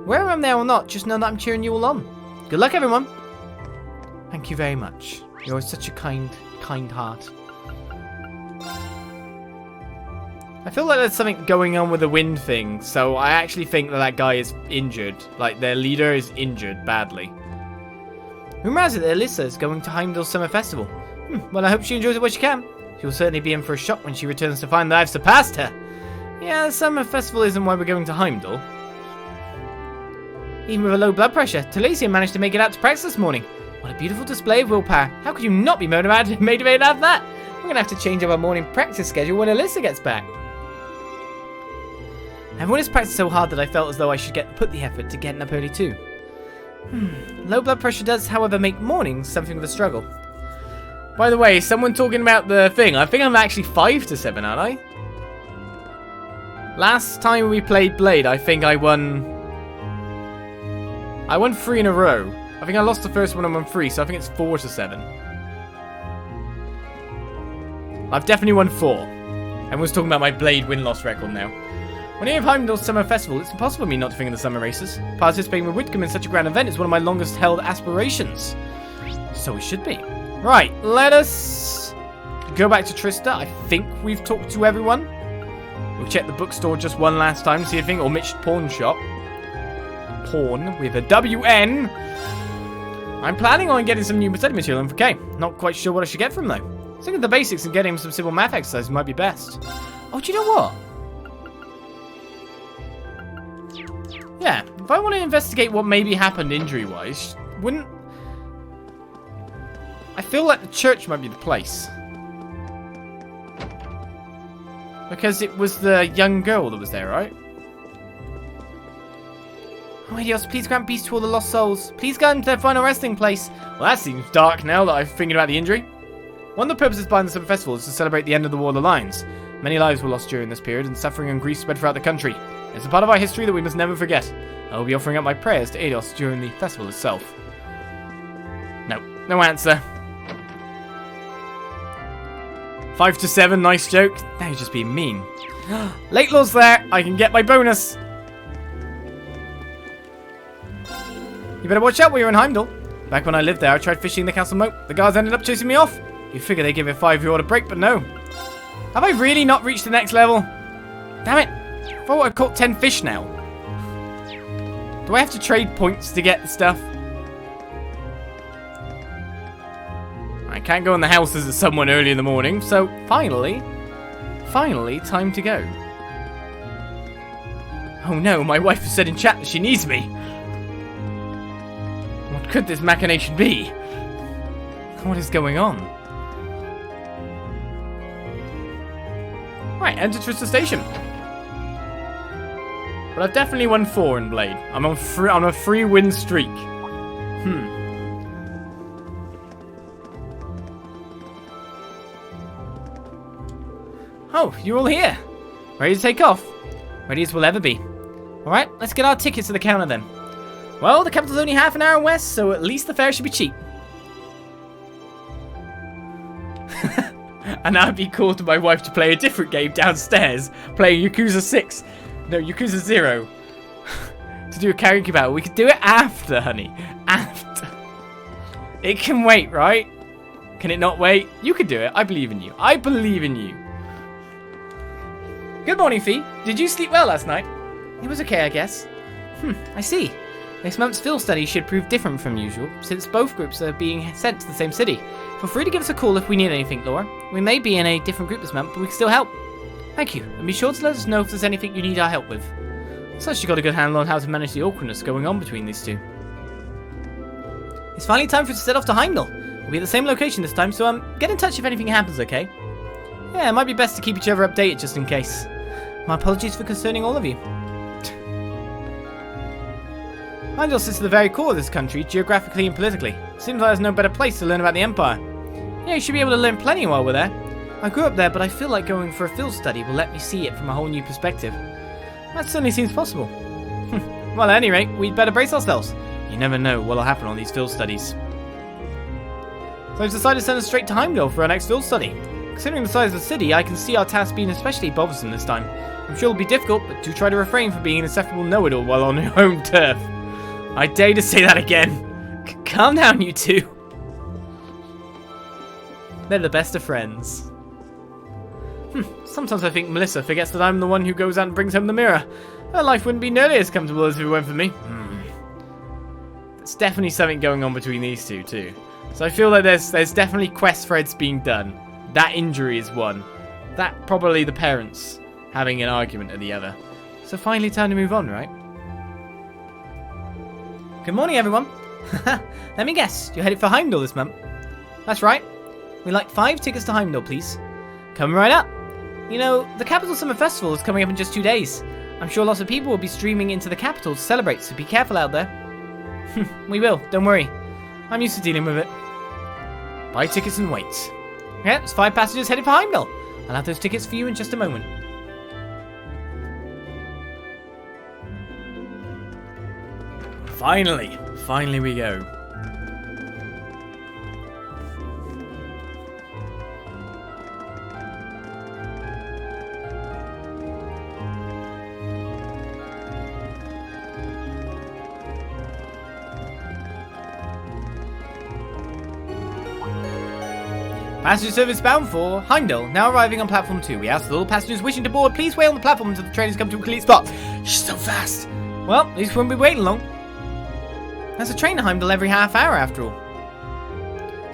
Speaker 1: Whether I'm there or not, just know that I'm cheering you all on. Good luck, everyone. Thank you very much. You're such a kind heart. I feel like there's something going on with the wind thing, so I actually think that guy is injured. Like, their leader is injured badly. Rumor has it that Alyssa is going to Heimdallr Summer Festival. Well, I hope she enjoys it where she can. She'll certainly be in for a shock when she returns to find that I've surpassed her. Yeah, the Summer Festival isn't why we're going to Heimdallr. Even with a low blood pressure, Taliesin managed to make it out to practice this morning. What a beautiful display of willpower. How could you not be motivated out of that? We're going to have to change up our morning practice schedule when Alyssa gets back. Everyone has practiced so hard that I felt as though I should put the effort to getting up early too. Low blood pressure does, however, make mornings something of a struggle. By the way, someone talking about the thing. I think I'm actually 5-7, aren't I? Last time we played Blade, I think I won 3 in a row. I think I lost the first one and won 3, so I think it's 4-7. I've definitely won 4. Everyone's talking about my Blade win-loss record now. When you have Heimdallr Summer Festival, it's impossible for me not to think of the summer races. Participating with Whitcomb in such a grand event is one of my longest held aspirations. So it should be. Right, let us go back to Trista. I think we've talked to everyone. We'll check the bookstore just one last time to see anything, or Mitch's pawn shop. Pawn with a WN. I'm planning on getting some new study material in for K. Not quite sure what I should get from though. Think of the basics and getting some simple math exercises might be best. Oh, do you know what? Yeah, if I want to investigate what maybe happened injury-wise, wouldn't... I feel like the church might be the place. Because it was the young girl that was there, right? Oh, Helios, please grant peace to all the lost souls. Please guide them to their final resting place. Well, that seems dark now that I've thinking about the injury. One of the purposes behind the Summer Festival is to celebrate the end of the War of the Lions. Many lives were lost during this period, and suffering and grief spread throughout the country. It's a part of our history that we must never forget. I will be offering up my prayers to Eidos during the festival itself. No answer. 5-7, nice joke. Now you're just being mean. Late Lord's there. I can get my bonus. You better watch out while you're in Heimdallr. Back when I lived there, I tried fishing the castle moat. The guards ended up chasing me off. You figure they give a 5-year-old a break, but no. Have I really not reached the next level? Damn it. I thought I caught 10 fish now. Do I have to trade points to get the stuff? I can't go in the houses of someone early in the morning, so finally, time to go. Oh no, my wife has said in chat that she needs me. What could this machination be? What is going on? Right, enter Trista Station. But I've definitely won 4 in Blade. I'm on a 3-win streak. Oh, you're all here. Ready to take off? Ready as we'll ever be. Alright, let's get our tickets to the counter then. Well, the capital's only half an hour west, so at least the fare should be cheap. And I'd be cool to my wife to play a different game downstairs, playing Yakuza 6. No, Yakuza 0. To do a karaoke battle. We could do it after, honey. After. It can wait, right? Can it not wait? You can do it. I believe in you. I believe in you. Good morning, Fie. Did you sleep well last night? It was okay, I guess. I see. This month's field study should prove different from usual, since both groups are being sent to the same city. Feel free to give us a call if we need anything, Laura. We may be in a different group this month, but we can still help. Thank you, and be sure to let us know if there's anything you need our help with. So she got a good handle on how to manage the awkwardness going on between these two. It's finally time for us to set off to Heimdallr. We'll be at the same location this time, so get in touch if anything happens, okay? Yeah, it might be best to keep each other updated just in case. My apologies for concerning all of you. Heimdallr sits at the very core of this country, geographically and politically. Seems like there's no better place to learn about the Empire. Yeah, you should be able to learn plenty while we're there. I grew up there, but I feel like going for a field study will let me see it from a whole new perspective. That certainly seems possible. Well, at any rate, we'd better brace ourselves. You never know what'll happen on these field studies. So I've decided to send us straight to Heimdallr for our next field study. Considering the size of the city, I can see our task being especially bothersome this time. I'm sure it'll be difficult, but do try to refrain from being an insufferable know-it-all while on your home turf. I dare to say that again. Calm down, you two. They're the best of friends. Sometimes I think Melissa forgets that I'm the one who goes out and brings home the mirror. Her life wouldn't be nearly as comfortable as if it went for me. There's definitely something going on between these two, too. So I feel like there's definitely quest threads being done. That injury is one. That probably the parents having an argument or the other. So finally time to move on, right? Good morning, everyone. Let me guess, you're headed for Heimdallr this month. That's right. We'd like 5 tickets to Heimdallr, please. Come right up. You know, the Capital Summer Festival is coming up in just 2 days. I'm sure lots of people will be streaming into the capital to celebrate, so be careful out there. We will, don't worry. I'm used to dealing with it. Buy tickets and wait. Okay, there's 5 passengers headed for Heimdallr. I'll have those tickets for you in just a moment. Finally we go. Passenger service bound for Heimdallr, now arriving on platform 2. We ask that all passengers wishing to board, please wait on the platform until the train has come to a complete stop. She's so fast. Well, at least we won't be waiting long. There's a train to Heimdallr every half hour after all.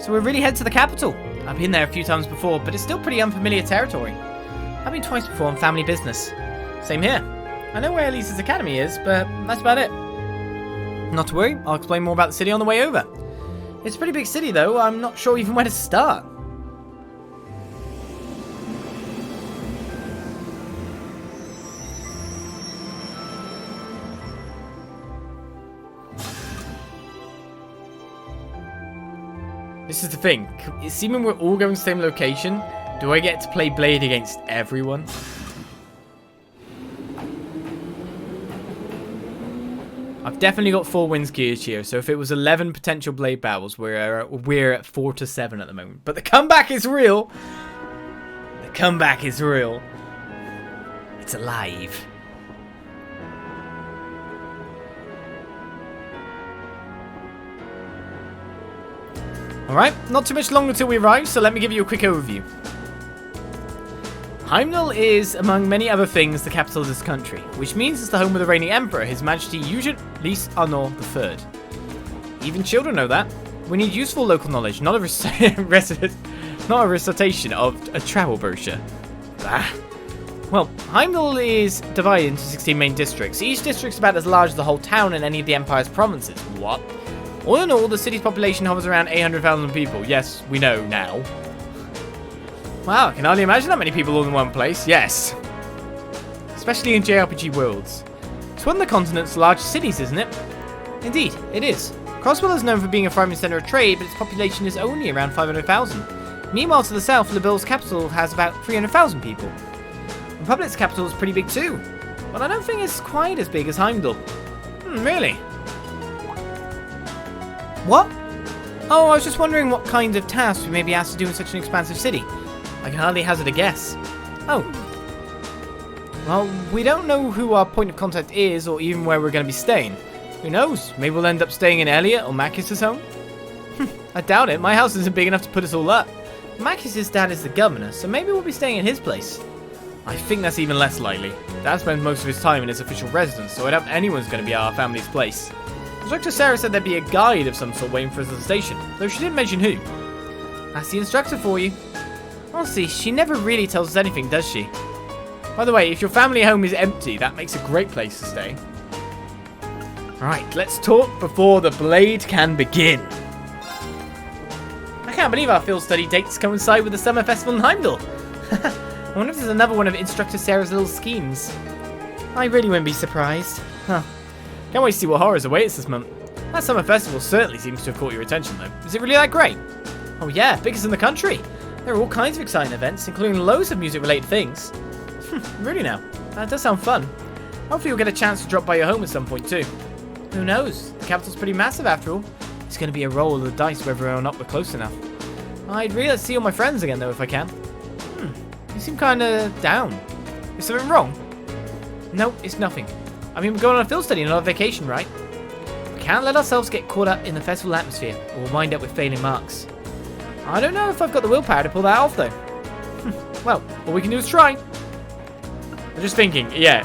Speaker 1: So we're really headed to the capital. I've been there a few times before, but it's still pretty unfamiliar territory. I've been twice before on family business. Same here. I know where Elise's academy is, but that's about it. Not to worry, I'll explain more about the city on the way over. It's a pretty big city though, I'm not sure even where to start. This is the thing, assuming we're all going to the same location, do I get to play Blade against everyone? I've definitely got 4 wins geared here, so if it was 11 potential Blade battles, we're at 4 to 7 at the moment. But the comeback is real! The comeback is real. It's alive. Alright, not too much longer until we arrive, so let me give you a quick overview. Heimdallr is, among many other things, the capital of this country, which means it's the home of the reigning emperor, His Majesty Heimdallr III. Even children know that. We need useful local knowledge, not a recitation of a travel brochure. Bah. Well, Heimdallr is divided into 16 main districts. Each district is about as large as the whole town and any of the Empire's provinces. What? All in all, the city's population hovers around 800,000 people. Yes, we know now. Wow, I can hardly imagine that many people all in one place. Yes. Especially in JRPG worlds. It's one of the continent's largest cities, isn't it? Indeed, it is. Crosswell is known for being a thriving centre of trade, but its population is only around 500,000. Meanwhile, to the south, Labil's capital has about 300,000 people. Republic's capital is pretty big too, but I don't think it's quite as big as Heimdallr. Really? What? Oh, I was just wondering what kind of tasks we may be asked to do in such an expansive city. I can hardly hazard a guess. Oh. Well, we don't know who our point of contact is or even where we're going to be staying. Who knows? Maybe we'll end up staying in Elliot or Makis' home? I doubt it. My house isn't big enough to put us all up. Makis' dad is the governor, so maybe we'll be staying in his place. I think that's even less likely. Dad spends most of his time in his official residence, so I doubt anyone's going to be at our family's place. Instructor Sarah said there'd be a guide of some sort waiting for us at the station, though she didn't mention who. That's the instructor for you. Honestly, she never really tells us anything, does she? By the way, if your family home is empty, that makes a great place to stay. Right, let's talk before the blade can begin. I can't believe our field study dates coincide with the summer festival in Heimdallr. I wonder if there's another one of Instructor Sarah's little schemes. I really wouldn't be surprised. Huh. Can't wait to see what horrors await us this month. That summer festival certainly seems to have caught your attention, though. Is it really that great? Oh yeah, biggest in the country. There are all kinds of exciting events, including loads of music-related things. Really now? That does sound fun. Hopefully you'll get a chance to drop by your home at some point, too. Who knows? The capital's pretty massive, after all. It's going to be a roll of the dice whether or not we're close enough. I'd really like to see all my friends again, though, if I can. You seem kind of down. Is something wrong? No, it's nothing. I mean, we're going on a field study and not a vacation, right? We can't let ourselves get caught up in the festival atmosphere, or we'll wind up with failing marks. I don't know if I've got the willpower to pull that off, though. Well, all we can do is try. I'm just thinking, yeah,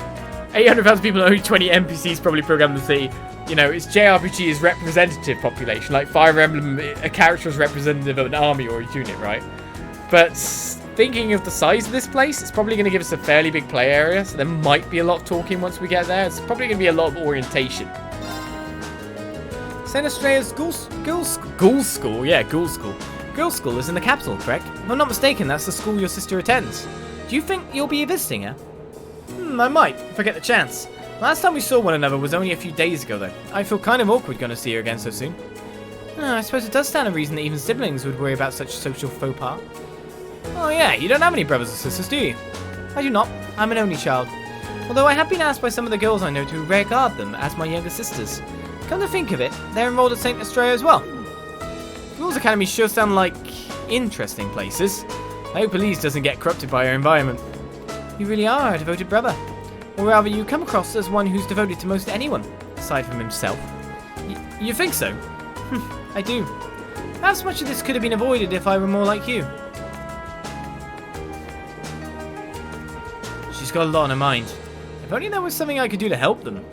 Speaker 1: 800,000 people and only 20 NPCs probably programmed the city. You know, it's JRPG's representative population. Like Fire Emblem, a character is representative of an army or a unit, right? But thinking of the size of this place, it's probably going to give us a fairly big play area. So there might be a lot of talking once we get there. It's probably going to be a lot of orientation. St. Estrella's Ghoul School? Yeah, Ghoul School. Girls' School is in the capital, correct? If I'm not mistaken, that's the school your sister attends. Do you think you'll be visiting her? I might, if I get the chance. Last time we saw one another was only a few days ago, though. I feel kind of awkward going to see her again so soon. I suppose it does stand to reason that even siblings would worry about such social faux pas. Oh yeah, you don't have any brothers or sisters, do you? I do not. I'm an only child. Although I have been asked by some of the girls I know to regard them as my younger sisters. Come to think of it, they're enrolled at St. Estrella as well. Thors Academy sure sound like interesting places. I hope Elise doesn't get corrupted by her environment. You really are a devoted brother. Or rather, you come across as one who's devoted to most anyone, aside from himself. You think so? I do. Perhaps much of this could have been avoided if I were more like you. She's got a lot on her mind. If only there was something I could do to help them.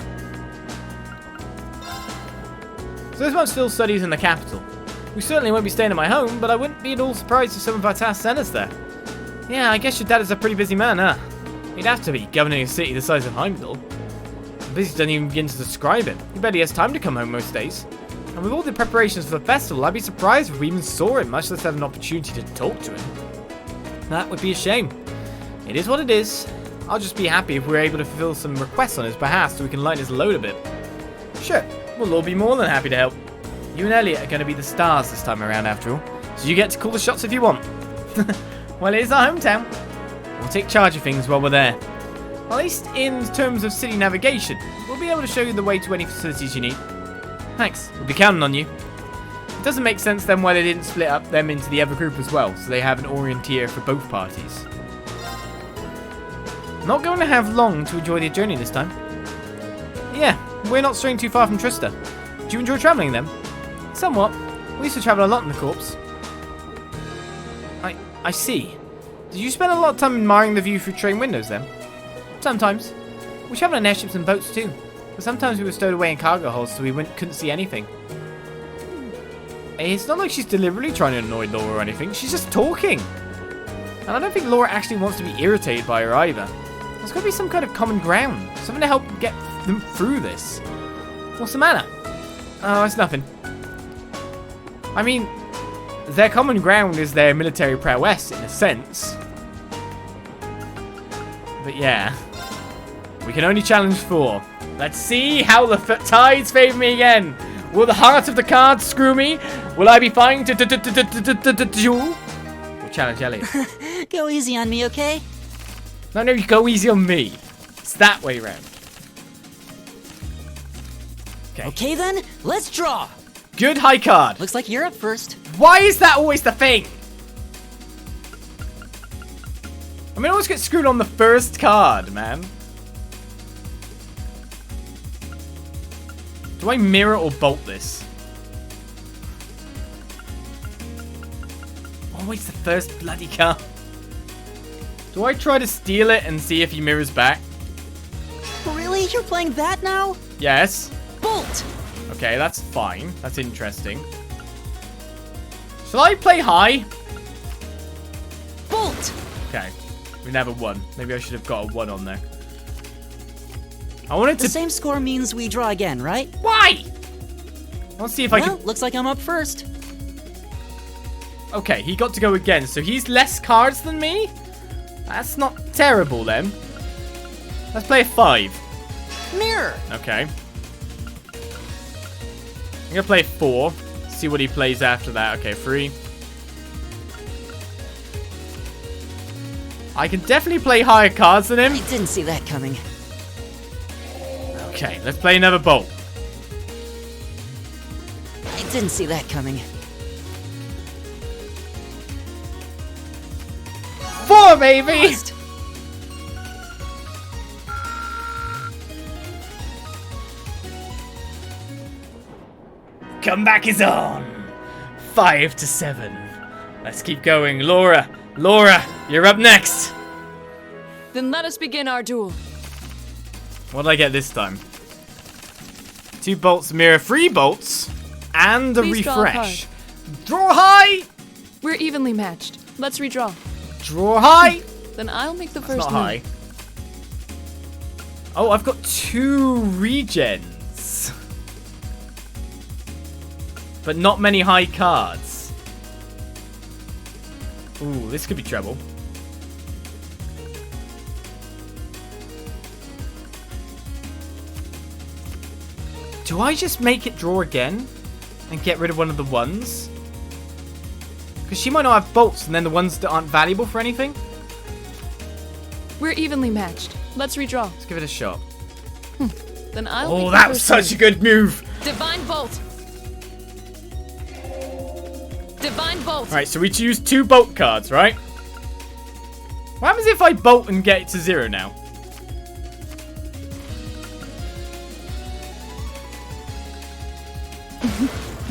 Speaker 1: So this month's field study is in the capital. We certainly won't be staying at my home, but I wouldn't be at all surprised if some of our tasks sent us there. Yeah, I guess your dad is a pretty busy man, huh? He'd have to be, governing a city the size of Heimdallr. Busy doesn't even begin to describe it. He barely has time to come home most days. And with all the preparations for the festival, I'd be surprised if we even saw him, much less have an opportunity to talk to him. That would be a shame. It is what it is. I'll just be happy if we're able to fulfill some requests on his behalf so we can lighten his load a bit. Sure, we'll all be more than happy to help. You and Elliot are going to be the stars this time around, after all, so you get to call the shots if you want. Well, it is our hometown. We'll take charge of things while we're there. At least in terms of city navigation, we'll be able to show you the way to any facilities you need. Thanks, we'll be counting on you. It doesn't make sense then why they didn't split up them into the other group as well, so they have an orienteer for both parties. Not going to have long to enjoy the journey this time. Yeah, we're not straying too far from Trista. Do you enjoy travelling then? Somewhat. We used to travel a lot in the Corps. I see. Did you spend a lot of time admiring the view through train windows then? Sometimes. We travel in airships and boats too. But sometimes we were stowed away in cargo holds so we couldn't see anything. It's not like she's deliberately trying to annoy Laura or anything. She's just talking. And I don't think Laura actually wants to be irritated by her either. There's got to be some kind of common ground. Something to help get them through this. What's the matter? Oh, it's nothing. I mean, their common ground is their military prowess, in a sense. But yeah, we can only challenge 4. Let's see how the tides favour me again. Will the heart of the cards screw me? Will I be fine to duel? We'll challenge Elliot.
Speaker 3: Go easy on me, okay?
Speaker 1: No, you go easy on me. It's that way round.
Speaker 3: Okay then, let's draw.
Speaker 1: Good high card.
Speaker 3: Looks like you're up first.
Speaker 1: Why is that always the thing? I mean, I always get screwed on the first card, man. Do I mirror or bolt this? Always the first bloody card. Do I try to steal it and see if he mirrors back?
Speaker 3: Really? You're playing that now?
Speaker 1: Yes.
Speaker 3: Bolt!
Speaker 1: Okay, that's fine. That's interesting. Shall I play high?
Speaker 3: Bolt!
Speaker 1: Okay. We never won. Maybe I should have got a 1 on there. I wanted to...
Speaker 3: The same score means we draw again, right?
Speaker 1: Why? Let's see if I
Speaker 3: Well,
Speaker 1: can...
Speaker 3: looks like I'm up first.
Speaker 1: Okay, he got to go again, so he's less cards than me? That's not terrible, then. Let's play a 5.
Speaker 3: Mirror!
Speaker 1: Okay. I'm gonna play 4. See what he plays after that. Okay, 3. I can definitely play higher cards than him.
Speaker 3: I didn't see that coming.
Speaker 1: Okay, let's play another bolt.
Speaker 3: I didn't see that coming.
Speaker 1: 4, baby!
Speaker 3: Bust.
Speaker 1: Comeback is on. 5 to 7. Let's keep going. Laura, you're up next.
Speaker 6: Then let us begin our duel.
Speaker 1: What did I get this time? 2 bolts, mirror, 3 bolts, and a
Speaker 6: Please draw a
Speaker 1: refresh. Draw high!
Speaker 6: We're evenly matched. Let's redraw.
Speaker 1: Draw high!
Speaker 6: Then I'll make the
Speaker 1: It's
Speaker 6: first
Speaker 1: not
Speaker 6: move.
Speaker 1: high. Oh, I've got 2 regens. But not many high cards. Ooh, this could be trouble. Do I just make it draw again? And get rid of one of the ones? Because she might not have bolts and then the ones that aren't valuable for anything.
Speaker 6: We're evenly matched. Let's redraw.
Speaker 1: Let's give it a shot.
Speaker 6: Then I'll
Speaker 1: Oh,
Speaker 6: make the
Speaker 1: that was
Speaker 6: first
Speaker 1: such a
Speaker 6: move.
Speaker 1: good move.
Speaker 6: Divine Bolt. Divine Bolt.
Speaker 1: Alright, so we choose 2 bolt cards, right? What happens if I bolt and get it to 0 now?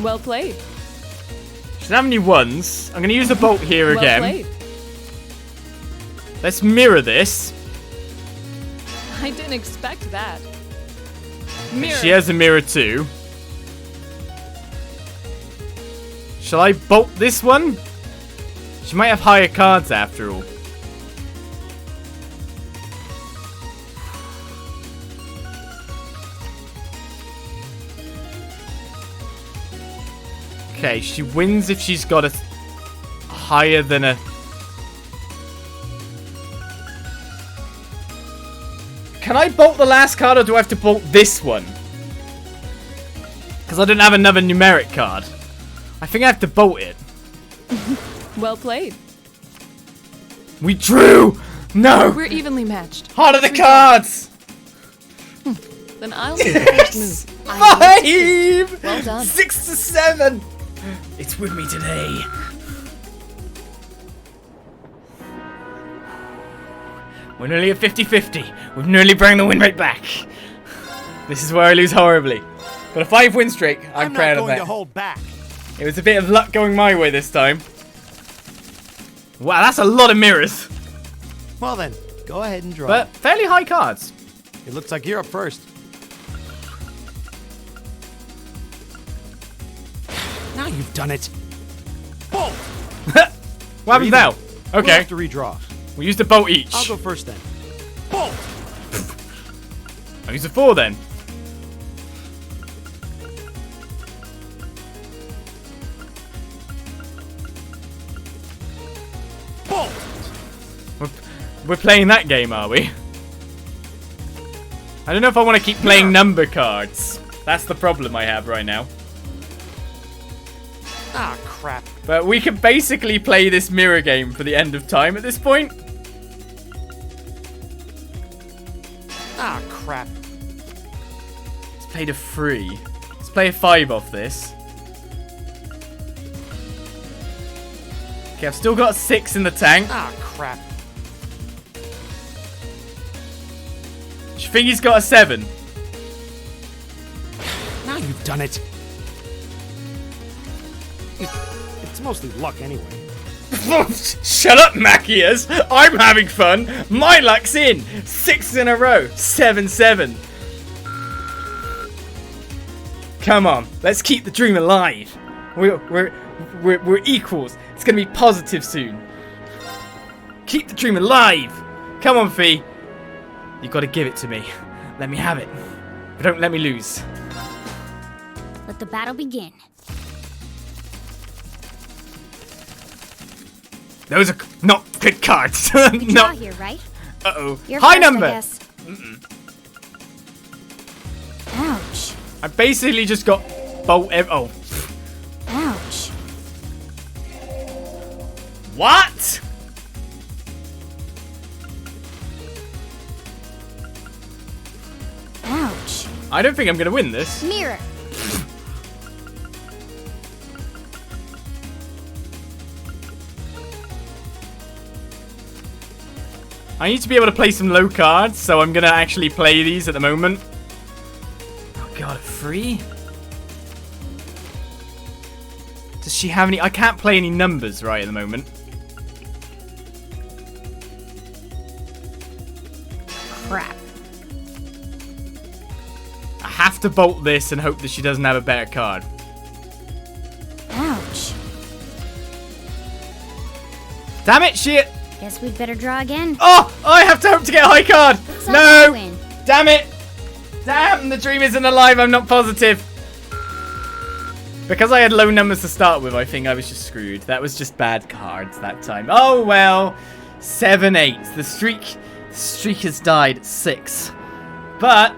Speaker 6: Well played.
Speaker 1: She doesn't have any ones. I'm going to use the bolt here
Speaker 6: Well
Speaker 1: again.
Speaker 6: played.
Speaker 1: Let's mirror this.
Speaker 6: I didn't expect that. Mirror.
Speaker 1: She has a mirror too. Shall I bolt this one? She might have higher cards after all. Okay, she wins if she's got a higher than a... Can I bolt the last card or do I have to bolt this one? Because I don't have another numeric card. I think I have to bolt it.
Speaker 6: Well played.
Speaker 1: We drew! No!
Speaker 6: We're evenly matched.
Speaker 1: Heart of the cards!
Speaker 6: Then I'll make the first move.
Speaker 1: 5!
Speaker 6: Well done.
Speaker 1: 6 to 7! It's with me today. We're nearly at 50-50. We've nearly brought the win rate back. This is where I lose horribly. But a 5 win streak, I'm proud of
Speaker 4: not going
Speaker 1: that.
Speaker 4: to hold back.
Speaker 1: It was a bit of luck going my way this time. Wow, that's a lot of mirrors.
Speaker 4: Well then, go ahead and draw.
Speaker 1: But fairly high cards.
Speaker 4: It looks like you're up first. Now you've done it. Bolt!
Speaker 1: What happens now?
Speaker 4: We'll
Speaker 1: Okay,
Speaker 4: have to redraw.
Speaker 1: we used a bolt each.
Speaker 4: I'll go first then. Bolt!
Speaker 1: I'll use a 4 then.
Speaker 4: Bolt!
Speaker 1: We're playing that game, are we? I don't know if I want to keep playing number cards. That's the problem I have right now.
Speaker 4: Ah, crap.
Speaker 1: But we can basically play this mirror game for the end of time at this point.
Speaker 4: Ah, crap.
Speaker 1: Let's play the 3. Let's play a 5 off this. Okay, I've still got 6 in the tank.
Speaker 4: Ah, crap.
Speaker 1: Do you think he's got a 7?
Speaker 4: Now you've done it. It's mostly luck anyway.
Speaker 1: Shut up, Machias! I'm having fun! My luck's in! 6 in a row! 7-7. Come on, let's keep the dream alive. We're equals. It's gonna be positive soon. Keep the dream alive! Come on, Fie. You gotta give it to me. Let me have it. But don't let me lose.
Speaker 2: Let the battle begin.
Speaker 1: Those are not good cards.
Speaker 2: Draw
Speaker 1: No.
Speaker 2: here, right?
Speaker 1: Uh-oh.
Speaker 2: You're
Speaker 1: High
Speaker 2: first, I
Speaker 1: number.
Speaker 2: guess. Ouch.
Speaker 1: I basically just got bolt oh.
Speaker 2: Ouch.
Speaker 1: What?
Speaker 2: Ouch.
Speaker 1: I don't think I'm gonna win this.
Speaker 2: Mirror.
Speaker 1: I need to be able to play some low cards, so I'm gonna actually play these at the moment. Oh god, a 3? Does she have any? I can't play any numbers right at the moment.
Speaker 2: Crap.
Speaker 1: I have to bolt this and hope that she doesn't have a better card.
Speaker 2: Ouch.
Speaker 1: Damn it, shit!
Speaker 2: Guess we'd better draw again.
Speaker 1: Oh! I have to hope to get a high card!
Speaker 2: Looks like I
Speaker 1: No!
Speaker 2: win.
Speaker 1: Damn it! Damn, the dream isn't alive, I'm not positive. Because I had low numbers to start with, I think I was just screwed. That was just bad cards that time. Oh well. 7-8. The streak has died at 6. But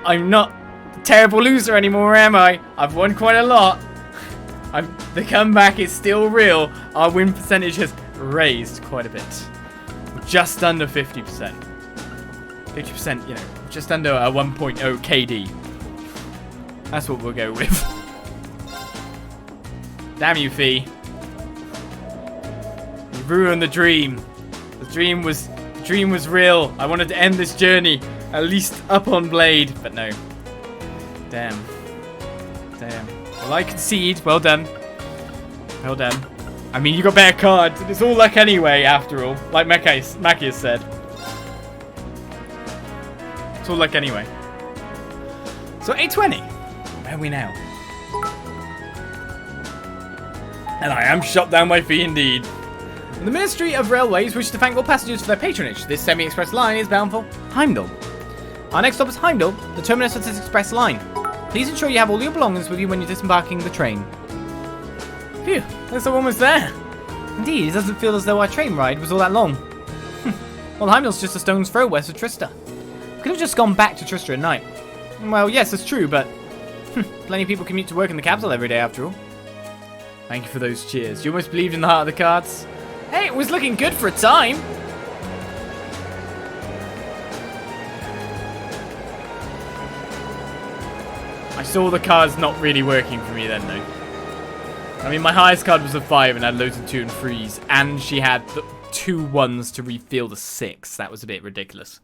Speaker 1: I'm not a terrible loser anymore, am I? I've won quite a lot. The comeback is still real. Our win percentage has raised quite a bit. Just under 50%. 50%, you know, just under a 1.0 KD. That's what we'll go with. Damn you, Fie. You ruined the dream. The dream was real. I wanted to end this journey, at least up on Blade, but no. Damn. Damn. Well, I concede. Well done. Well done. I mean, you got better cards. It's all luck anyway, after all. Like Machias said. It's all luck anyway. So, 820. Where are we now? And I am shot down by Fie indeed. The Ministry of Railways wish to thank all passengers for their patronage. This semi-express line is bound for Heimdallr. Our next stop is Heimdallr, the terminus of this express line. Please ensure you have all your belongings with you when you're disembarking the train. Phew, looks like we're almost there. Indeed, it doesn't feel as though our train ride was all that long. Well, Heimdallr's just a stone's throw west of Trista. We could have just gone back to Trista at night. Well, yes, that's true, but plenty of people commute to work in the capital every day after all. Thank you for those cheers. You almost believed in the heart of the cards. Hey, it was looking good for a time. I saw the cards not really working for me then, though. I mean, my highest card was a 5 and had loads of 2 and 3s, and she had the 2 1s to refill the 6. That was a bit ridiculous.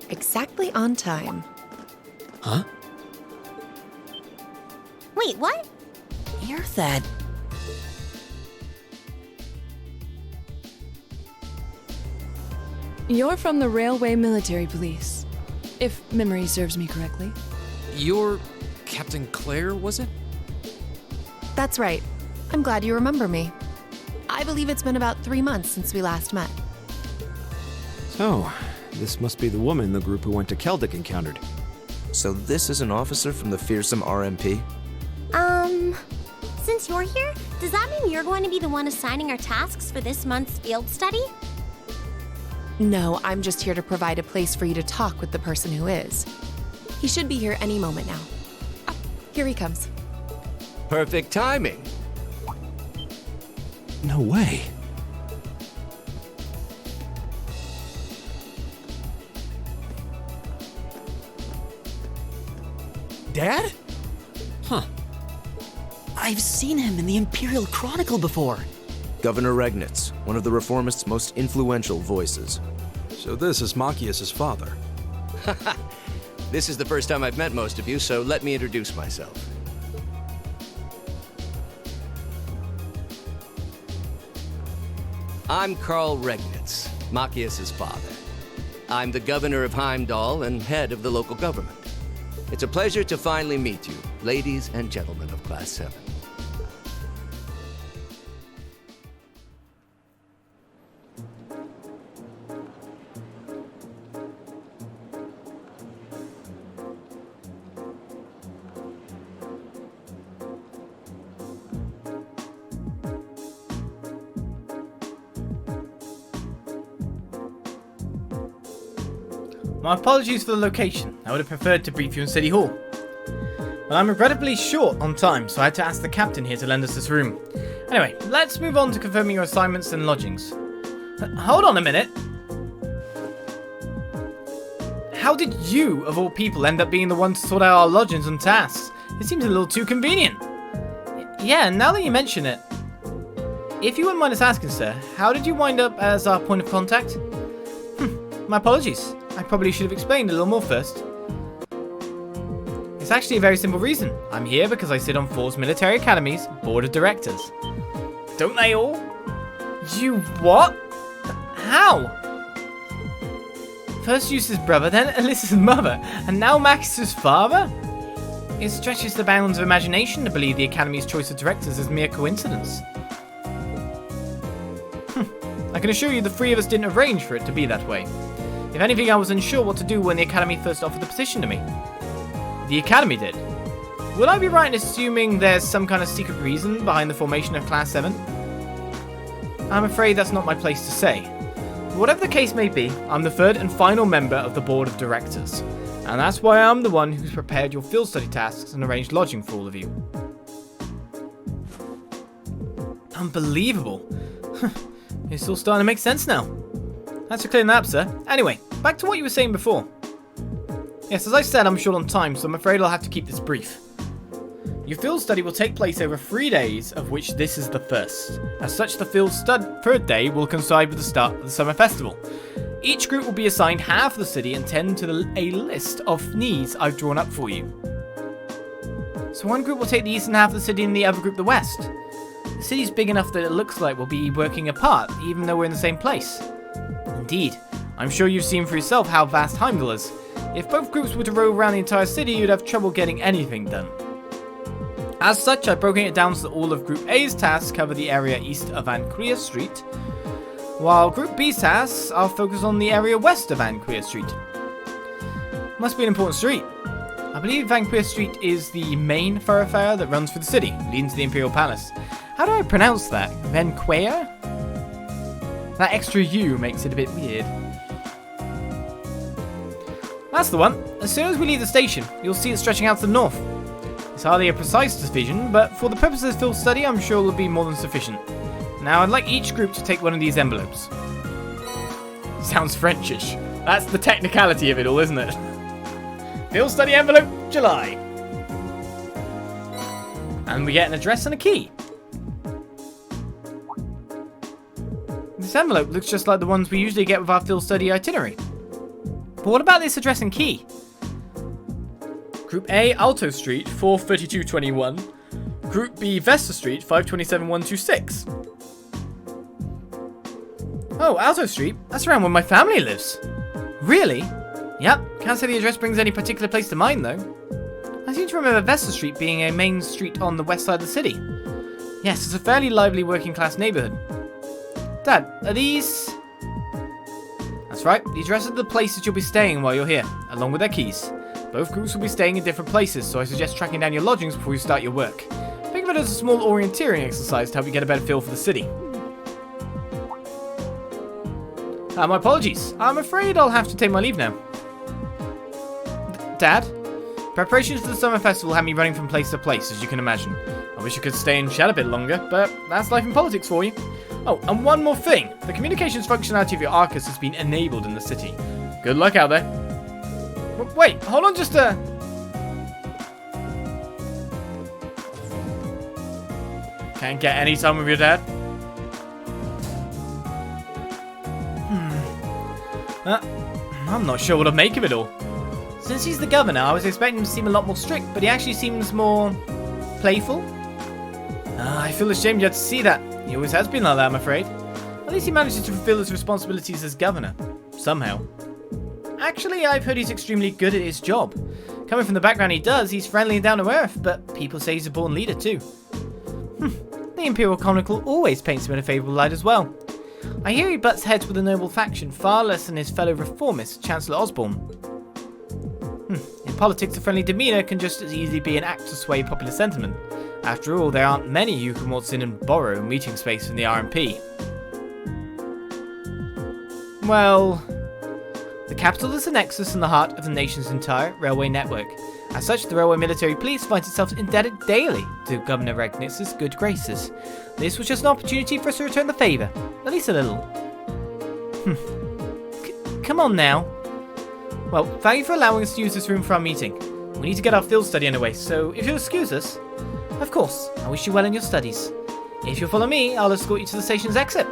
Speaker 7: Exactly on time.
Speaker 5: Huh?
Speaker 2: Wait, what?
Speaker 3: Hear that?
Speaker 6: You're from the Railway Military Police, if memory serves me correctly.
Speaker 5: You're Captain Claire, was it?
Speaker 7: That's right. I'm glad you remember me. I believe it's been about 3 months since we last met.
Speaker 4: So, this must be the woman the group who went to Keldic encountered.
Speaker 8: So this is an officer from the fearsome RMP?
Speaker 2: Since you're here, does that mean you're going to be the one assigning our tasks for this month's field study?
Speaker 7: No, I'm just here to provide a place for you to talk with the person who is. He should be here any moment now. Ah, here he comes.
Speaker 8: Perfect timing.
Speaker 4: No way.
Speaker 8: Dad?
Speaker 5: Huh.
Speaker 3: I've seen him in the Imperial Chronicle before.
Speaker 8: Governor Regnitz, one of the reformists' most influential voices.
Speaker 9: So this is Machias' father.
Speaker 10: This is the first time I've met most of you, so let me introduce myself. I'm Karl Regnitz, Machias' father. I'm the governor of Heimdallr and head of the local government. It's a pleasure to finally meet you, ladies and gentlemen of Class 7.
Speaker 1: My apologies for the location. I would have preferred to brief you in City Hall. But I'm regrettably short on time, so I had to ask the captain here to lend us this room. Anyway, let's move on to confirming your assignments and lodgings. Hold on a minute. How did you, of all people, end up being the one to sort out our lodgings and tasks? It seems a little too convenient. Yeah, now that you mention it. If you wouldn't mind us asking, sir, how did you wind up as our point of contact? My apologies. I probably should have explained a little more first. It's actually a very simple reason. I'm here because I sit on Thors Military Academy's board of directors. Don't they all? You what? How? First Eustace's brother, then Alyssa's mother, and now Max's father? It stretches the bounds of imagination to believe the Academy's choice of directors is mere coincidence. I can assure you the three of us didn't arrange for it to be that way. If anything, I was unsure what to do when the Academy first offered the position to me. The Academy did. Would I be right in assuming there's some kind of secret reason behind the formation of Class 7? I'm afraid that's not my place to say. Whatever the case may be, I'm the third and final member of the board of directors. And that's why I'm the one who's prepared your field study tasks and arranged lodging for all of you. Unbelievable. It's all starting to make sense now. Thanks for clearing that up, sir. Anyway, back to what you were saying before. Yes, as I said, I'm short on time, so I'm afraid I'll have to keep this brief. Your field study will take place over 3 days, of which this is the first. As such, the field third day will coincide with the start of the summer festival. Each group will be assigned half of the city and tend to a list of needs I've drawn up for you. So one group will take the eastern half of the city and the other group the west. The city's big enough that it looks like we'll be working apart, even though we're in the same place. Indeed, I'm sure you've seen for yourself how vast Heimdallr is. If both groups were to row around the entire city, you'd have trouble getting anything done. As such, I've broken it down so that all of Group A's tasks cover the area east of Van Queer Street, while Group B's tasks are focused on the area west of Van Queer Street. Must be an important street. I believe Van Queer Street is the main thoroughfare that runs through the city, leading to the Imperial Palace. How do I pronounce that? Van Queer? That extra U makes it a bit weird. That's the one. As soon as we leave the station, you'll see it stretching out to the north. It's hardly a precise division, but for the purposes of field study, I'm sure it will be more than sufficient. Now, I'd like each group to take one of these envelopes. Sounds Frenchish. That's the technicality of it all, isn't it? Field study envelope, July. And we get an address and a key. This envelope looks just like the ones we usually get with our field study itinerary. But what about this address and key? Group A, Alto Street, 43221. Group B, Vesta Street, 527126. Oh, Alto Street? That's around where my family lives. Really? Yep, can't say the address brings any particular place to mind though. I seem to remember Vesta Street being a main street on the west side of the city. Yes, it's a fairly lively working class neighbourhood. Dad, are these... That's right, the addresses are the places you'll be staying while you're here, along with their keys. Both groups will be staying in different places, so I suggest tracking down your lodgings before you start your work. Think of it as a small orienteering exercise to help you get a better feel for the city. My apologies. I'm afraid I'll have to take my leave now. Dad? Preparations for the summer festival have me running from place to place, as you can imagine. I wish I could stay and chat a bit longer, but that's life in politics for you. Oh, and one more thing. The communications functionality of your Arcus has been enabled in the city. Good luck out there. Wait, hold on just a... Can't get any time with your dad? I'm not sure what to make of it all. Since he's the governor, I was expecting him to seem a lot more strict, but he actually seems more... playful? I feel ashamed you had to see that. He always has been like that, I'm afraid. At least he manages to fulfill his responsibilities as governor. Somehow. Actually, I've heard he's extremely good at his job. Coming from the background he does, he's friendly and down to earth, but people say he's a born leader too. The Imperial Chronicle always paints him in a favourable light as well. I hear he butts heads with a noble faction far less than his fellow reformist, Chancellor Osborne. In politics, a friendly demeanour can just as easily be an act to sway popular sentiment. After all, there aren't many who can waltz in and borrow meeting space from the RMP. Well, The capital is the nexus and the heart of the nation's entire railway network. As such, the Railway Military Police finds itself indebted daily to Governor Regnitz's good graces. This was just an opportunity for us to return the favour, at least a little. Come on now. Well, thank you for allowing us to use this room for our meeting. We need to get our field study underway, so if you'll excuse us. Of course, I wish you well in your studies. If you'll follow me, I'll escort you to the station's exit.